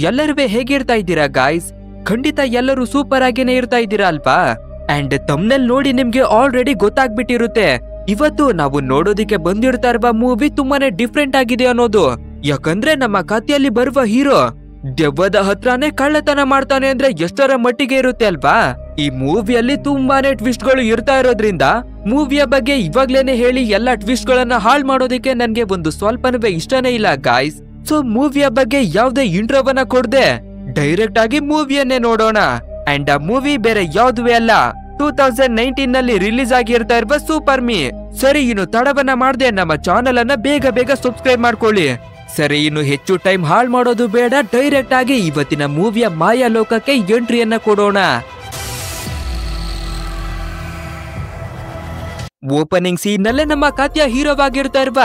ಎಲ್ಲರೂ ಹೇಗಿರ್ತಾ ಇದ್ದೀರಾ ಗಾಯ್ಸ್? ಖಂಡಿತ ಎಲ್ಲರೂ ಸೂಪರ್ ಆಗೇನೆ ಇರ್ತಾ ಇದ್ದೀರಾ ಅಲ್ವಾ? ಅಂಡ್ ತಮ್ನೆಲ್ ನೋಡಿ ನಿಮ್ಗೆ ಆಲ್ರೆಡಿ ಗೊತ್ತಾಗ್ಬಿಟ್ಟಿರುತ್ತೆ ಇವತ್ತು ನಾವು ನೋಡೋದಿಕ್ಕೆ ಬಂದಿರ್ತಾ ಇರುವ ಮೂವಿ ತುಂಬಾನೇ ಡಿಫ್ರೆಂಟ್ ಆಗಿದೆ ಅನ್ನೋದು. ಯಾಕಂದ್ರೆ ನಮ್ಮ ಕಥೆಯಲ್ಲಿ ಬರುವ ಹೀರೋ ದೆವ್ವದ ಹತ್ರನೇ ಕಳ್ಳತನ ಮಾಡ್ತಾನೆ ಅಂದ್ರೆ ಎಷ್ಟರ ಮಟ್ಟಿಗೆ ಇರುತ್ತೆ ಅಲ್ವಾ? ಈ ಮೂವಿಯಲ್ಲಿ ತುಂಬಾನೇ ಟ್ವಿಸ್ಟ್ ಗಳು ಇರ್ತಾ ಇರೋದ್ರಿಂದ ಮೂವಿಯ ಬಗ್ಗೆ ಇವಾಗ್ಲೇನೆ ಹೇಳಿ ಎಲ್ಲಾ ಟ್ವಿಸ್ಟ್ ಗಳನ್ನ ಹಾಳು ಮಾಡೋದಿಕ್ಕೆ ನನ್ಗೆ ಒಂದು ಸ್ವಲ್ಪನವೇ ಇಷ್ಟನೇ ಇಲ್ಲ ಗಾಯ್ಸ್. ಸೊ ಮೂವಿಯ ಬಗ್ಗೆ ಯಾವ್ದೇ ಇಂಟ್ರೋವನ್ನ ಕೊಡದೆ ಡೈರೆಕ್ಟ್ ಆಗಿ ಮೂವಿಯನ್ನೇ ನೋಡೋಣ. ಅಂಡ್ ಆ ಮೂವಿ ಬೇರೆ ಯಾವ್ದುವೇ ಅಲ್ಲ, 2019 ನಲ್ಲಿ ರಿಲೀಸ್ ಆಗಿರ್ತಾ ಇರುವ ಸೂಪರ್ ಮೀ. ಸರಿ, ಇನ್ನು ತಡವನ್ನ ಮಾಡದೆ ನಮ್ಮ ಚಾನೆಲ್ ಅನ್ನ ಬೇಗ ಸಬ್ಸ್ಕ್ರೈಬ್ ಮಾಡ್ಕೊಳ್ಳಿ. ಸರಿ, ಇನ್ನು ಹೆಚ್ಚು ಟೈಮ್ ಹಾಳು ಮಾಡೋದು ಬೇಡ, ಡೈರೆಕ್ಟ್ ಆಗಿ ಇವತ್ತಿನ ಮೂವಿಯ ಮಾಯಾ ಲೋಕಕ್ಕೆ ಎಂಟ್ರಿಯನ್ನ ಕೊಡೋಣ. ಓಪನಿಂಗ್ ಸೀನ್ ನಲ್ಲೇ ನಮ್ಮ ಕಥೆಯ ಹೀರೋವಾಗಿರ್ತಾ ಇರುವ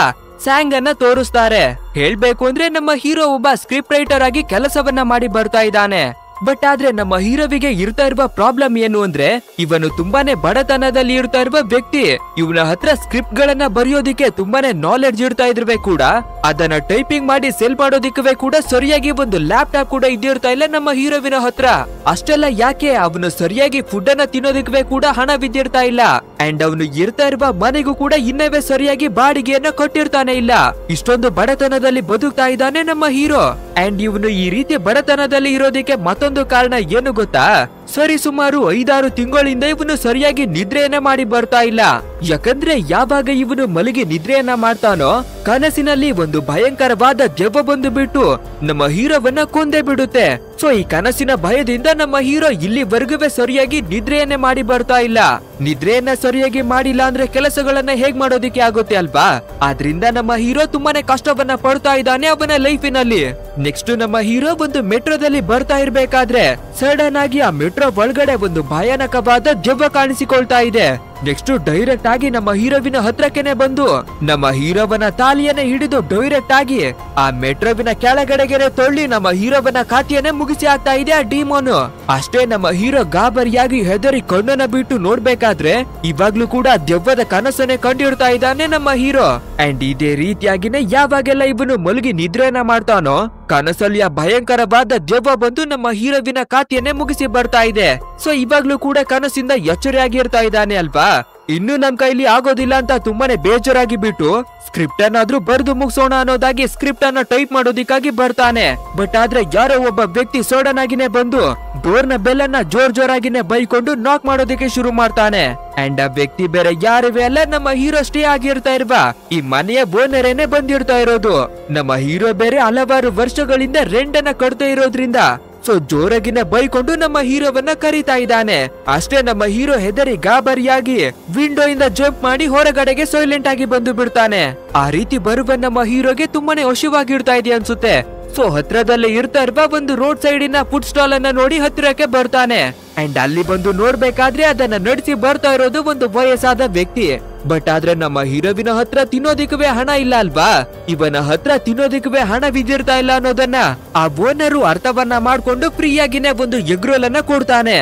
ಸ್ಯಾಂಗ್ ಅನ್ನ ತೋರಿಸ್ತಾರೆ. ಹೇಳ್ಬೇಕು ಅಂದ್ರೆ ನಮ್ಮ ಹೀರೋ ಒಬ್ಬ ಸ್ಕ್ರಿಪ್ಟ್ ರೈಟರ್ ಆಗಿ ಕೆಲಸವನ್ನ ಮಾಡಿ ಬರ್ತಾ ಇದ್ದಾನೆ. ಬಟ್ ಆದ್ರೆ ನಮ್ಮ ಹೀರೋವಿಗೆ ಇರ್ತಾ ಇರುವ ಪ್ರಾಬ್ಲಮ್ ಏನು ಅಂದ್ರೆ ಇವನು ತುಂಬಾನೇ ಬಡತನದಲ್ಲಿ ಇರ್ತಾ ಇರುವ ವ್ಯಕ್ತಿ. ಇವನ ಹತ್ರ ಸ್ಕ್ರಿಪ್ಟ್ ಗಳನ್ನ ಬರೆಯೋದಿಕ್ಕೆ ತುಂಬಾನೇ ನಾಲೆಡ್ಜ್ ಇರ್ತಾ ಇದ್ರೆ ಕೂಡ ಅದನ್ನ ಟೈಪಿಂಗ್ ಮಾಡಿ ಸೆಲ್ ಮಾಡೋದಿಕ್ಕೂ ಕೂಡ ಸರಿಯಾಗಿ ಒಂದು ಲ್ಯಾಪ್ಟಾಪ್ ಕೂಡ ಇದ್ದಿರ್ತಾ ಇಲ್ಲ ನಮ್ಮ ಹೀರೋವಿನ ಹತ್ರ. ಅಷ್ಟೆಲ್ಲ ಯಾಕೆ, ಅವನು ಸರಿಯಾಗಿ ಫುಡ್ ಅನ್ನ ತಿನ್ನೋದಿಕ್ಕೂ ಕೂಡ ಹಣವಿದ್ದಿರ್ತಾ ಇಲ್ಲ. ಅಂಡ್ ಅವನು ಇರ್ತಾ ಇರುವ ಮನೆಗೂ ಕೂಡ ಇನ್ನವೇ ಸರಿಯಾಗಿ ಬಾಡಿಗೆಯನ್ನ ಕೊಟ್ಟಿರ್ತಾನೆ ಇಲ್ಲ. ಇಷ್ಟೊಂದು ಬಡತನದಲ್ಲಿ ಬದುಕ್ತಾ ಇದ್ದಾನೆ ನಮ್ಮ ಹೀರೋ. ಅಂಡ್ ಇವನು ಈ ರೀತಿ ಬಡತನದಲ್ಲಿ ಇರೋದಿಕ್ಕೆ ಮತ್ತೊಂದು ಕಾರಣ ಏನು ಗೊತ್ತಾ? ಸರಿ, ಸುಮಾರು 5-6 ತಿಂಗಳಿಂದ ಇವನು ಸರಿಯಾಗಿ ನಿದ್ರೆಯನ್ನ ಮಾಡಿ ಬರ್ತಾ ಇಲ್ಲ. ಯಾಕಂದ್ರೆ ಯಾವಾಗ ಇವನು ಮಲಗಿ ನಿದ್ರೆಯನ್ನ ಮಾಡ್ತಾನೋ ಕನಸಿನಲ್ಲಿ ಒಂದು ಭಯಂಕರವಾದ ದೆವ್ವ ಬಂದು ಬಿಟ್ಟು ನಮ್ಮ ಹೀರೋವನ್ನ ಕೊಂದೇ ಬಿಡುತ್ತೆ. ಸೊ ಈ ಕನಸಿನ ಭಯದಿಂದ ನಮ್ಮ ಹೀರೋ ಇಲ್ಲಿವರೆಗೂ ಸರಿಯಾಗಿ ನಿದ್ರೆಯನ್ನೇ ಮಾಡಿ ಬರ್ತಾ ಇಲ್ಲ. ನಿದ್ರೆಯನ್ನ ಸರಿಯಾಗಿ ಮಾಡಿಲ್ಲ ಅಂದ್ರೆ ಕೆಲಸಗಳನ್ನ ಹೇಗ್ ಮಾಡೋದಿಕ್ಕೆ ಆಗುತ್ತೆ ಅಲ್ವಾ? ಆದ್ರಿಂದ ನಮ್ಮ ಹೀರೋ ತುಂಬಾನೇ ಕಷ್ಟವನ್ನ ಪಡ್ತಾ ಇದ್ದಾನೆ ಅವನ ಲೈಫಿನಲ್ಲಿ. ನೆಕ್ಸ್ಟ್ ನಮ್ಮ ಹೀರೋ ಒಂದು ಮೆಟ್ರೋದಲ್ಲಿ ಬರ್ತಾ ಇರ್ಬೇಕಾದ್ರೆ ಸಡನ್ ಆಗಿ ಆ ಮೆಟ್ರೋ ಒಳಗಡೆ ಒಂದು ಭಯಾನಕವಾದ ದೆವ್ವ ಕಾಣಿಸಿಕೊಳ್ತಾ ಇದೆ. ನೆಕ್ಸ್ಟ್ ಡೈರೆಕ್ಟ್ ಆಗಿ ನಮ್ಮ ಹೀರೋವಿನ ಹತ್ರಕ್ಕೆನೆ ಬಂದು ನಮ್ಮ ಹೀರೋವನ ತಾಲಿಯನ್ನೇ ಹಿಡಿದು ಡೈರೆಕ್ಟ್ ಆಗಿ ಆ ಮೆಟ್ರೋವಿನ ಕೆಳಗಡೆಗೆ ತೊಳ್ಳಿ ನಮ್ಮ ಹೀರೋವನ ಖಾತೆಯನ್ನೇ ಮುಗಿಸಿ ಆಗ್ತಾ ಇದೆ ಆ ಡಿಮೋನು. ಅಷ್ಟೇ, ನಮ್ಮ ಹೀರೋ ಗಾಬರಿಯಾಗಿ ಹೆದರಿ ಕಣ್ಣನ್ನ ಬಿಟ್ಟು ನೋಡ್ಬೇಕಾದ್ರೆ ಇವಾಗ್ಲೂ ಕೂಡ ದೆವ್ವದ ಕನಸನ್ನೇ ಕಂಡಿರ್ತಾ ಇದ್ದಾನೆ ನಮ್ಮ ಹೀರೋ. ಅಂಡ್ ಇದೇ ರೀತಿಯಾಗಿನೇ ಯಾವಾಗೆಲ್ಲ ಇವನು ಮಲಗಿ ನಿದ್ರೆಯನ್ನ ಮಾಡ್ತಾನೋ ಕನಸಲ್ಲಿ ಆ ಭಯಂಕರವಾದ ದೆವ್ವ ಬಂದು ನಮ್ಮ ಹೀರೋವಿನ ಖಾತೆಯನ್ನೇ ಮುಗಿಸಿ ಬರ್ತಾ ಇದೆ. ಸೊ ಇವಾಗ್ಲೂ ಕೂಡ ಕನಸಿಂದ ಎಚ್ಚರಿಯಾಗಿರ್ತಾ ಇದ್ದಾನೆ ಅಲ್ವಾ? ಇನ್ನು ನಮ್ ಕೈಲಿ ಆಗೋದಿಲ್ಲ ಅಂತ ತುಂಬಾನೇ ಬೇಜಾರಾಗಿ ಬಿಟ್ಟು ಸ್ಕ್ರಿಪ್ಟ್ ಅನ್ನಾದ್ರೂ ಬರೆದು ಮುಗಿಸೋಣ ಅನ್ನೋದಾಗಿ ಸ್ಕ್ರಿಪ್ಟ್ ಅನ್ನ ಟೈಪ್ ಮಾಡೋದಿಕ್ಕಾಗಿ ಬರ್ತಾನೆ. ಬಟ್ ಆದ್ರೆ ಯಾರೋ ಒಬ್ಬ ವ್ಯಕ್ತಿ ಸಡನ್ ಆಗಿನೇ ಬಂದು ಡೋರ್ ನ ಬೆಲ್ ಅನ್ನ ಜೋರಾಗಿನೇ ಬೈಕೊಂಡು ನಾಕ್ ಮಾಡೋದಕ್ಕೆ ಶುರು ಮಾಡ್ತಾನೆ. ಅಂಡ್ ಆ ವ್ಯಕ್ತಿ ಬೇರೆ ಯಾರವೇ ಅಲ್ಲ, ನಮ್ಮ ಹೀರೋ ಸ್ಟೇ ಆಗಿರ್ತಾ ಇರುವ ಈ ಮನೆಯ ಓನರೇನೆ ಬಂದಿರ್ತಾ ಇರೋದು. ನಮ್ಮ ಹೀರೋ ಬೇರೆ ಹಲವಾರು ವರ್ಷಗಳಿಂದ ರೆಂಟ್ ಅನ್ನ ಕಟ್ತಾ ಇರೋದ್ರಿಂದ ಸೊ ಜೋರಾಗಿನ ಬೈಕೊಂಡು ನಮ್ಮ ಹೀರೋವನ್ನ ಕರೀತಾ ಇದ್ದಾನೆ. ಅಷ್ಟೇ, ನಮ್ಮ ಹೀರೋ ಹೆದರಿ ಗಾಬರಿಯಾಗಿ ವಿಂಡೋ ಇಂದ ಜಂಪ್ ಮಾಡಿ ಹೊರಗಡೆಗೆ ಸೈಲೆಂಟ್ ಆಗಿ ಬಂದು ಬಿಡ್ತಾನೆ. ಆ ರೀತಿ ಬರುವ ನಮ್ಮ ಹೀರೋಗೆ ತುಂಬಾನೇ ಹಸಿವಾಗಿರ್ತಾ ಇದೆ ಅನ್ಸುತ್ತೆ. ಸೊ ಹತ್ರದಲ್ಲೇ ಇರ್ತಾ ಇರುವ ಒಂದು ರೋಡ್ ಸೈಡಿನ ಫುಡ್ ಸ್ಟಾಲ್ ಅನ್ನ ನೋಡಿ ಹತ್ತಿರಕ್ಕೆ ಬರ್ತಾನೆ. ಅಂಡ್ ಅಲ್ಲಿ ಬಂದು ನೋಡ್ಬೇಕಾದ್ರೆ ಅದನ್ನ ನಡೆಸಿ ಬರ್ತಾ ಇರೋದು ಒಂದು ವಯಸ್ಸಾದ ವ್ಯಕ್ತಿ. ಬಟ್ ಆದ್ರೆ ನಮ್ಮ ಹೀರೋವಿನ ಹತ್ರ ತಿನ್ನೋದಿಕ್ಕೂ ಹಣ ಇಲ್ಲ ಅಲ್ವಾ? ಇವನ ಹತ್ರ ತಿನ್ನೋದಿಕ್ಕೂ ಹಣವಿದ್ದಿರ್ತಾ ಇಲ್ಲ ಅನ್ನೋದನ್ನ ಆ ಓನರು ಅರ್ಥವನ್ನ ಮಾಡ್ಕೊಂಡು ಫ್ರೀಯಾಗಿನೇ ಒಂದು ಎಗ್ ರೋಲ್ ಅನ್ನ ಕೊಡ್ತಾನೆ.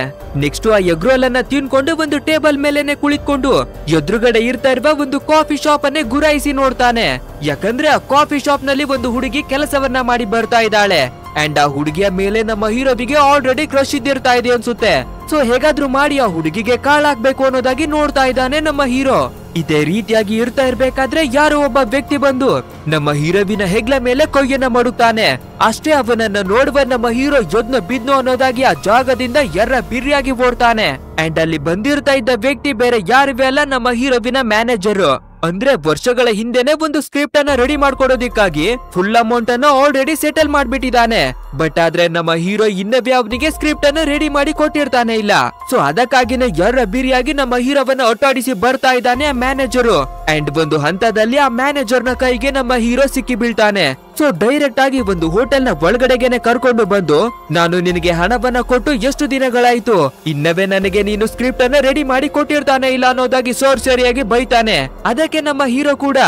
ನೆಕ್ಸ್ಟ್ ಆ ಎಗ್ ರೋಲ್ ಅನ್ನ ತಿನ್ಕೊಂಡು ಒಂದು ಟೇಬಲ್ ಮೇಲೆನೆ ಕುಳಿತುಕೊಂಡು ಎದುರುಗಡೆ ಇರ್ತಾ ಇರುವ ಒಂದು ಕಾಫಿ ಶಾಪ್ ಅನ್ನೇ ಗುರಾಯಿಸಿ ನೋಡ್ತಾನೆ. ಯಾಕಂದ್ರೆ ಆ ಕಾಫಿ ಶಾಪ್ ನಲ್ಲಿ ಒಂದು ಹುಡುಗಿ ಕೆಲಸವನ್ನ ಮಾಡಿ ಬರ್ತಾ ಇದ್ದಾಳೆ. ಅಂಡ್ ಆ ಹುಡುಗಿಯ ಮೇಲೆ ನಮ್ಮ ಹೀರೋವಿಗೆ ಆಲ್ರೆಡಿ ಕ್ರಶ್ ಇದ್ದಿರ್ತಾ ಇದೆ ಅನ್ಸುತ್ತೆ. ಸೊ ಹೇಗಾದ್ರೂ ಮಾಡಿ ಆ ಹುಡುಗಿಗೆ ಕಾಳಾಗ್ಬೇಕು ಅನ್ನೋದಾಗಿ ನೋಡ್ತಾ ಇದ್ದಾನೆ ನಮ್ಮ ಹೀರೋ. ಇದೇ ರೀತಿಯಾಗಿ ಇರ್ತಾ ಇರ್ಬೇಕಾದ್ರೆ ಯಾರೋ ಒಬ್ಬ ವ್ಯಕ್ತಿ ಬಂದು ನಮ್ಮ ಹೀರೋವಿನ ಹೆಗ್ಲ ಮೇಲೆ ಕೈಯನ್ನ ಮಡುತ್ತಾನೆ. ಅಷ್ಟೇ, ಅವನನ್ನ ನೋಡುವ ನಮ್ಮ ಹೀರೋ ಯದ್ನ ಬಿದ್ನು ಅನ್ನೋದಾಗಿ ಆ ಜಾಗದಿಂದ ಎರ್ರ ಬಿರಿಯಾಗಿ ಓಡ್ತಾನೆ. ಅಂಡ್ ಅಲ್ಲಿ ಬಂದಿರ್ತಾ ಇದ್ದ ವ್ಯಕ್ತಿ ಬೇರೆ ಯಾರಿವೆ ಅಲ್ಲ, ನಮ್ಮ ಹೀರೋವಿನ ಮ್ಯಾನೇಜರ್. ಅಂದ್ರೆ ವರ್ಷಗಳ ಹಿಂದೆನೆ ಒಂದು ಸ್ಕ್ರಿಪ್ಟ್ ಅನ್ನ ರೆಡಿ ಮಾಡ್ಕೊಡೋದಿಕ್ಕಾಗಿ ಫುಲ್ ಅಮೌಂಟ್ ಅನ್ನ ಆಲ್ರೆಡಿ ಸೆಟಲ್ ಮಾಡ್ಬಿಟ್ಟಿದ್ದಾನೆ. ಬಟ್ ಆದ್ರೆ ನಮ್ಮ ಹೀರೋ ಇನ್ನವೇ ಅವನಿಗೆ ಸ್ಕ್ರಿಪ್ಟ್ ಅನ್ನ ರೆಡಿ ಮಾಡಿ ಕೊಟ್ಟಿರ್ತಾನೆ ಇಲ್ಲ. ಸೊ ಅದಕ್ಕಾಗಿನೇ ಎರ್ರ ಬಿರಿಯಾಗಿ ನಮ್ಮ ಹೀರೋವನ್ನ ಒಟ್ಟಾಡಿಸಿ ಬರ್ತಾ ಇದ್ದಾನೆ ಆ ಮ್ಯಾನೇಜರು. ಅಂಡ್ ಒಂದು ಹಂತದಲ್ಲಿ ಆ ಮ್ಯಾನೇಜರ್ ನ ಕೈಗೆ ನಮ್ಮ ಹೀರೋ ಸಿಕ್ಕಿ ಬೀಳ್ತಾನೆ. ಸೊ ಡೈರೆಕ್ಟ್ ಆಗಿ ಒಂದು ಹೋಟೆಲ್ ನ ಒಳಗಡೆಗೆನೆ ಕರ್ಕೊಂಡು ಬಂದು ನಾನು ನಿನಗೆ ಹಣವನ್ನ ಕೊಟ್ಟು ಎಷ್ಟು ದಿನಗಳಾಯ್ತು, ಇನ್ನವೇ ನನಗೆ ನೀನು ಸ್ಕ್ರಿಪ್ಟ್ ಅನ್ನ ರೆಡಿ ಮಾಡಿ ಕೊಟ್ಟಿರ್ತಾನೆ ಇಲ್ಲ ಅನ್ನೋದಾಗಿ ಸರಿಯಾಗಿ ಬೈತಾನೆ. ಅದಕ್ಕೆ ನಮ್ಮ ಹೀರೋ ಕೂಡ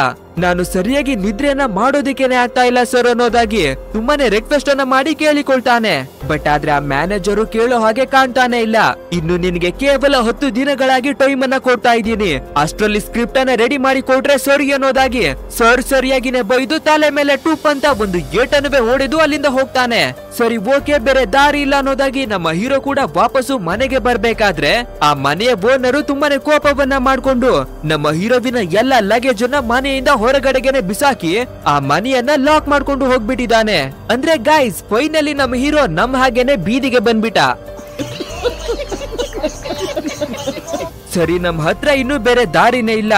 ನಾನು ಸರಿಯಾಗಿ ನಿದ್ರೆಯನ್ನ ಮಾಡೋದಿಕ್ಕೇನೆ ಆಗ್ತಾ ಇಲ್ಲ ಸರ್ ಅನ್ನೋದಾಗಿ ತುಂಬಾನೇ ರಿಕ್ವೆಸ್ಟ್ ಅನ್ನ ಮಾಡಿ ಕೇಳಿಕೊಳ್ತಾನೆ. ಬಟ್ ಆದ್ರೆ ಆ ಮ್ಯಾನೇಜರು ಕೇಳೋ ಹಾಗೆ ಕಾಣ್ತಾನೆ ಇಲ್ಲ. ಇನ್ನು ನಿನಗೆ ಕೇವಲ 10 ದಿನಗಳಾಗಿ ಟೈಮ್ ಅನ್ನ ಕೊಡ್ತಾ ಇದ್ದೀನಿ, ಅಷ್ಟರಲ್ಲಿ ಸ್ಕ್ರಿಪ್ಟ್ ಅನ್ನ ರೆಡಿ ಮಾಡಿ ಕೊಟ್ರೆ ಸರಿ ಅನ್ನೋದಾಗಿ ಸರ್ ಸರಿಯಾಗಿನೇ ಬೈದು ತಲೆ ಮೇಲೆ ಟೂಪ್ ಅಂತ ಒಂದು ಏಟನ್ನುವೆ ಹೊಡೆದು ಅಲ್ಲಿಂದ ಹೋಗ್ತಾನೆ. ಸರಿ ಓಕೆ, ಬೇರೆ ದಾರಿ ಇಲ್ಲ ಅನ್ನೋದಾಗಿ ನಮ್ಮ ಹೀರೋ ಕೂಡ ವಾಪಸ್ಸು ಮನೆಗೆ ಬರ್ಬೇಕಾದ್ರೆ ಆ ಮನೆಯ ಓನರು ತುಂಬಾನೇ ಕೋಪವನ್ನ ಮಾಡ್ಕೊಂಡು ನಮ್ಮ ಹೀರೋವಿನ ಎಲ್ಲ ಲಗೇಜ್ ಅನ್ನ ಮನೆಯಿಂದ ಹೊರಗಡೆಗೆನೆ ಬಿಸಾಕಿ ಆ ಮನೆಯನ್ನ ಲಾಕ್ ಮಾಡ್ಕೊಂಡು ಹೋಗ್ಬಿಟ್ಟಿದ್ದಾನೆ. ಅಂದ್ರೆ ಗೈಸ್ ಫೈನಲಿ ನಮ್ಮ ಹೀರೋ ನಮ್ಮ ಹಾಗೇನೆ ಬೀದಿಗೆ ಬಂದ್ಬಿಟ್ಟ. ಸರಿ, ನಮ್ ಹತ್ರ ಇನ್ನು ಬೇರೆ ದಾರಿನೇ ಇಲ್ಲ,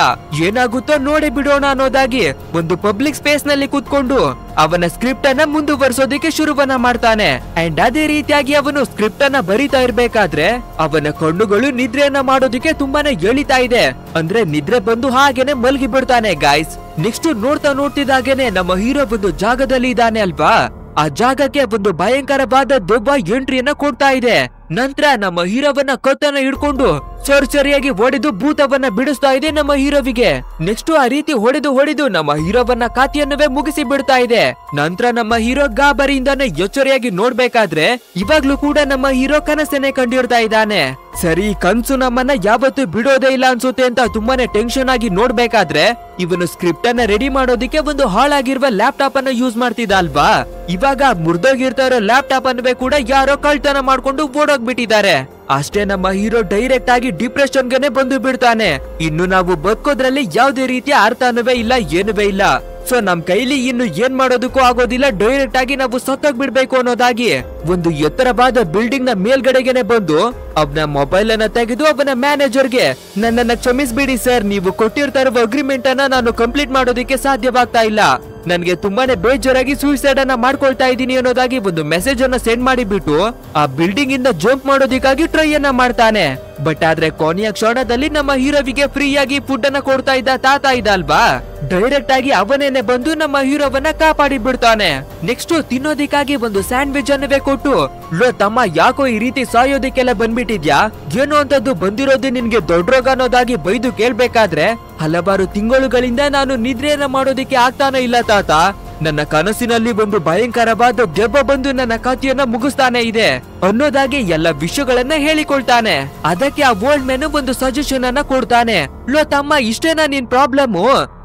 ಏನಾಗುತ್ತೋ ನೋಡಿ ಬಿಡೋಣ ಅನ್ನೋದಾಗಿ ಒಂದು ಪಬ್ಲಿಕ್ ಸ್ಪೇಸ್ ನಲ್ಲಿ ಕೂತ್ಕೊಂಡು ಅವನ ಸ್ಕ್ರಿಪ್ಟ್ ಅನ್ನ ಮುಂದುವರಿಸೋದಕ್ಕೆ ಶುರುವನ್ನ ಮಾಡ್ತಾನೆ. ಅಂಡ್ ಅದೇ ರೀತಿಯಾಗಿ ಅವನು ಸ್ಕ್ರಿಪ್ಟ್ ಅನ್ನ ಬರೀತಾ ಇರ್ಬೇಕಾದ್ರೆ ಅವನ ಕಣ್ಣುಗಳು ನಿದ್ರೆಯನ್ನ ಮಾಡೋದಕ್ಕೆ ತುಂಬಾನೇ ಎಳಿತಾ ಇದೆ. ಅಂದ್ರೆ ನಿದ್ರೆ ಬಂದು ಹಾಗೇನೆ ಮಲ್ಗಿ ಬಿಡ್ತಾನೆ ಗೈಸ್. ನೆಕ್ಸ್ಟ್ ನೋಡ್ತಿದ್ದಾಗೇನೆ ನಮ್ಮ ಹೀರೋ ಒಂದು ಜಾಗದಲ್ಲಿ ಇದ್ದಾನೆ ಅಲ್ವಾ, ಆ ಜಾಗಕ್ಕೆ ಒಂದು ಭಯಂಕರವಾದ ದೊಬ್ಬ ಎಂಟ್ರಿಯನ್ನ ಕೊಡ್ತಾ ಇದೆ. ನಂತರ ನಮ್ಮ ಹೀರೋವನ್ನ ಕತ್ತನ್ನ ಹಿಡ್ಕೊಂಡು ಸರಿಯಾಗಿ ಹೊಡೆದು ಭೂತವನ್ನ ಬಿಡಿಸ್ತಾ ಇದೆ ನಮ್ಮ ಹೀರೋವಿಗೆ. ನೆಕ್ಸ್ಟ್ ಆ ರೀತಿ ಹೊಡೆದು ನಮ್ಮ ಹೀರೋವನ್ನ ಕಾತಿಯನ್ನುವೇ ಮುಗಿಸಿ ಬಿಡ್ತಾ ಇದೆ. ನಂತರ ನಮ್ಮ ಹೀರೋ ಗಾಬರಿಯಿಂದಾನೆ ಎಚ್ಚರಿಯಾಗಿ ನೋಡ್ಬೇಕಾದ್ರೆ ಇವಾಗ್ಲೂ ಕೂಡ ನಮ್ಮ ಹೀರೋ ಕನಸನ್ನೇ ಕಂಡಿರ್ತಾ ಇದ್ದಾನೆ. ಸರಿ, ಕನ್ಸು ನಮ್ಮನ್ನ ಯಾವತ್ತೂ ಬಿಡೋದೇ ಇಲ್ಲ ಅನ್ಸುತ್ತೆ ಅಂತ ತುಂಬಾನೇ ಟೆನ್ಷನ್ ಆಗಿ ನೋಡ್ಬೇಕಾದ್ರೆ ಇವನು ಸ್ಕ್ರಿಪ್ಟ್ ಅನ್ನ ರೆಡಿ ಮಾಡೋದಿಕ್ಕೆ ಒಂದು ಹಾಳಾಗಿರುವ ಲ್ಯಾಪ್ಟಾಪ್ ಅನ್ನ ಯೂಸ್ ಮಾಡ್ತಿದ್ದ ಅಲ್ವಾ. ಇವಾಗ ಮುರ್ದೋಗಿರ್ತಾ ಇರೋ ಲ್ಯಾಪ್ಟಾಪ್ ಅನ್ನುವೇ ಕೂಡ ಯಾರೋ ಕಳ್ತನ ಮಾಡ್ಕೊಂಡು ಓಡೋಗ್ಬಿಟ್ಟಿದ್ದಾರೆ. ಅಷ್ಟೇ, ನಮ್ಮ ಹೀರೋ ಡೈರೆಕ್ಟ್ ಆಗಿ ಡಿಪ್ರೆಷನ್ ಗೆನೆ ಬಂದು ಬಿಡ್ತಾನೆ. ಇನ್ನು ನಾವು ಬದುಕೋದ್ರಲ್ಲಿ ಯಾವುದೇ ರೀತಿಯ ಅರ್ಥ ಅನ್ನುವೇ ಇಲ್ಲ, ಏನುವೇ ಇಲ್ಲ. ಸೊ ನಮ್ ಕೈಲಿ ಇನ್ನು ಏನ್ ಮಾಡೋದಕ್ಕೂ ಆಗೋದಿಲ್ಲ, ಡೈರೆಕ್ಟ್ ಆಗಿ ನಾವು ಸತ್ತೋಗ್ ಬಿಡ್ಬೇಕು ಅನ್ನೋದಾಗಿ ಒಂದು ಎತ್ತರವಾದ ಬಿಲ್ಡಿಂಗ್ ನ ಮೇಲ್ಗಡೆಗೆನೆ ಬಂದು ಅವನ ಮೊಬೈಲ್ ಅನ್ನ ತೆಗೆದು ಅವನ ಮ್ಯಾನೇಜರ್ಗೆ ನನ್ನನ್ನ ಕ್ಷಮಿಸ್ಬಿಡಿ ಸರ್, ನೀವು ಕೊಟ್ಟಿರ್ತಾ ಇರುವ ಅಗ್ರಿಮೆಂಟ್ ಅನ್ನ ನಾನು ಕಂಪ್ಲೀಟ್ ಮಾಡೋದಕ್ಕೆ ಸಾಧ್ಯವಾಗ್ತಾ ಇಲ್ಲ, ನನ್ಗೆ ತುಂಬಾನೇ ಬೇಜಾರಾಗಿ ಸೂಸೈಡ್ ಅನ್ನ ಮಾಡ್ಕೊಳ್ತಾ ಇದ್ದೀನಿ ಅನ್ನೋದಾಗಿ ಒಂದು ಮೆಸೇಜ್ ಅನ್ನ ಸೆಂಡ್ ಮಾಡಿಬಿಟ್ಟು ಆ ಬಿಲ್ಡಿಂಗ್ ಇಂದ ಜಂಪ್ ಮಾಡೋದಕ್ಕಾಗಿ ಟ್ರೈ ಅನ್ನ ಮಾಡ್ತಾನೆ. ಬಟ್ ಆದ್ರೆ ಕೊನೆಯ ಕ್ಷಣದಲ್ಲಿ ನಮ್ಮ ಹೀರೋವಿಗೆ ಫ್ರೀ ಆಗಿ ಫುಡ್ ಅನ್ನ ಕೊಡ್ತಾ ಇದ್ದ ತಾತ ಇದ್ದ ಅಲ್ವಾ, ಡೈರೆಕ್ಟ್ ಆಗಿ ಅವನೇನೆ ಬಂದು ನಮ್ಮ ಹೀರೋವನ್ನ ಕಾಪಾಡಿ ಬಿಡ್ತಾನೆ. ನೆಕ್ಸ್ಟ್ ತಿನ್ನೋದಿಕ್ಕಾಗಿ ಒಂದು ಸ್ಯಾಂಡ್ವಿಚ್ ಅನ್ನವೇ ಕೊಟ್ಟು, ಲೋ ತಮ್ಮ ಯಾಕೋ ಈ ರೀತಿ ಸಾಯೋದಿಕ್ಕೆಲ್ಲ ಬಂದ್ಬಿಟ್ಟಿದ್ಯಾ, ಏನೋ ಅಂತದ್ದು ಬಂದಿರೋದು ನಿನ್ಗೆ ದೊಡ್ಡ ರೋಗ ಅನ್ನೋದಾಗಿ ಬೈದು ಕೇಳ್ಬೇಕಾದ್ರೆ, ಹಲವಾರು ತಿಂಗಳುಗಳಿಂದ ನಾನು ನಿದ್ರೆಯನ್ನ ಮಾಡೋದಿಕ್ಕೆ ಆಗ್ತಾನೆ ಇಲ್ಲ ತಾತ, ನನ್ನ ಕನಸಿನಲ್ಲಿ ಒಂದು ಭಯಂಕರವಾದ ದೆವ್ವ ಬಂದು ನನ್ನ ಕಥೆಯನ್ನ ಮುಗಿಸ್ತಾನೆ ಇದೆ ಅನ್ನೋದಾಗಿ ಎಲ್ಲ ವಿಷಯಗಳನ್ನ ಹೇಳಿಕೊಳ್ತಾನೆ. ಅದಕ್ಕೆ ಆ ಓಲ್ಡ್ ಮ್ಯಾನ್ ಒಂದು ಸಜೆಷನ್ ಅನ್ನ ಕೊಡ್ತಾನೆ. ಲೋ ತಮ್ಮ, ಇಷ್ಟೇನಾ ನಿನ್ ಪ್ರಾಬ್ಲಮ್,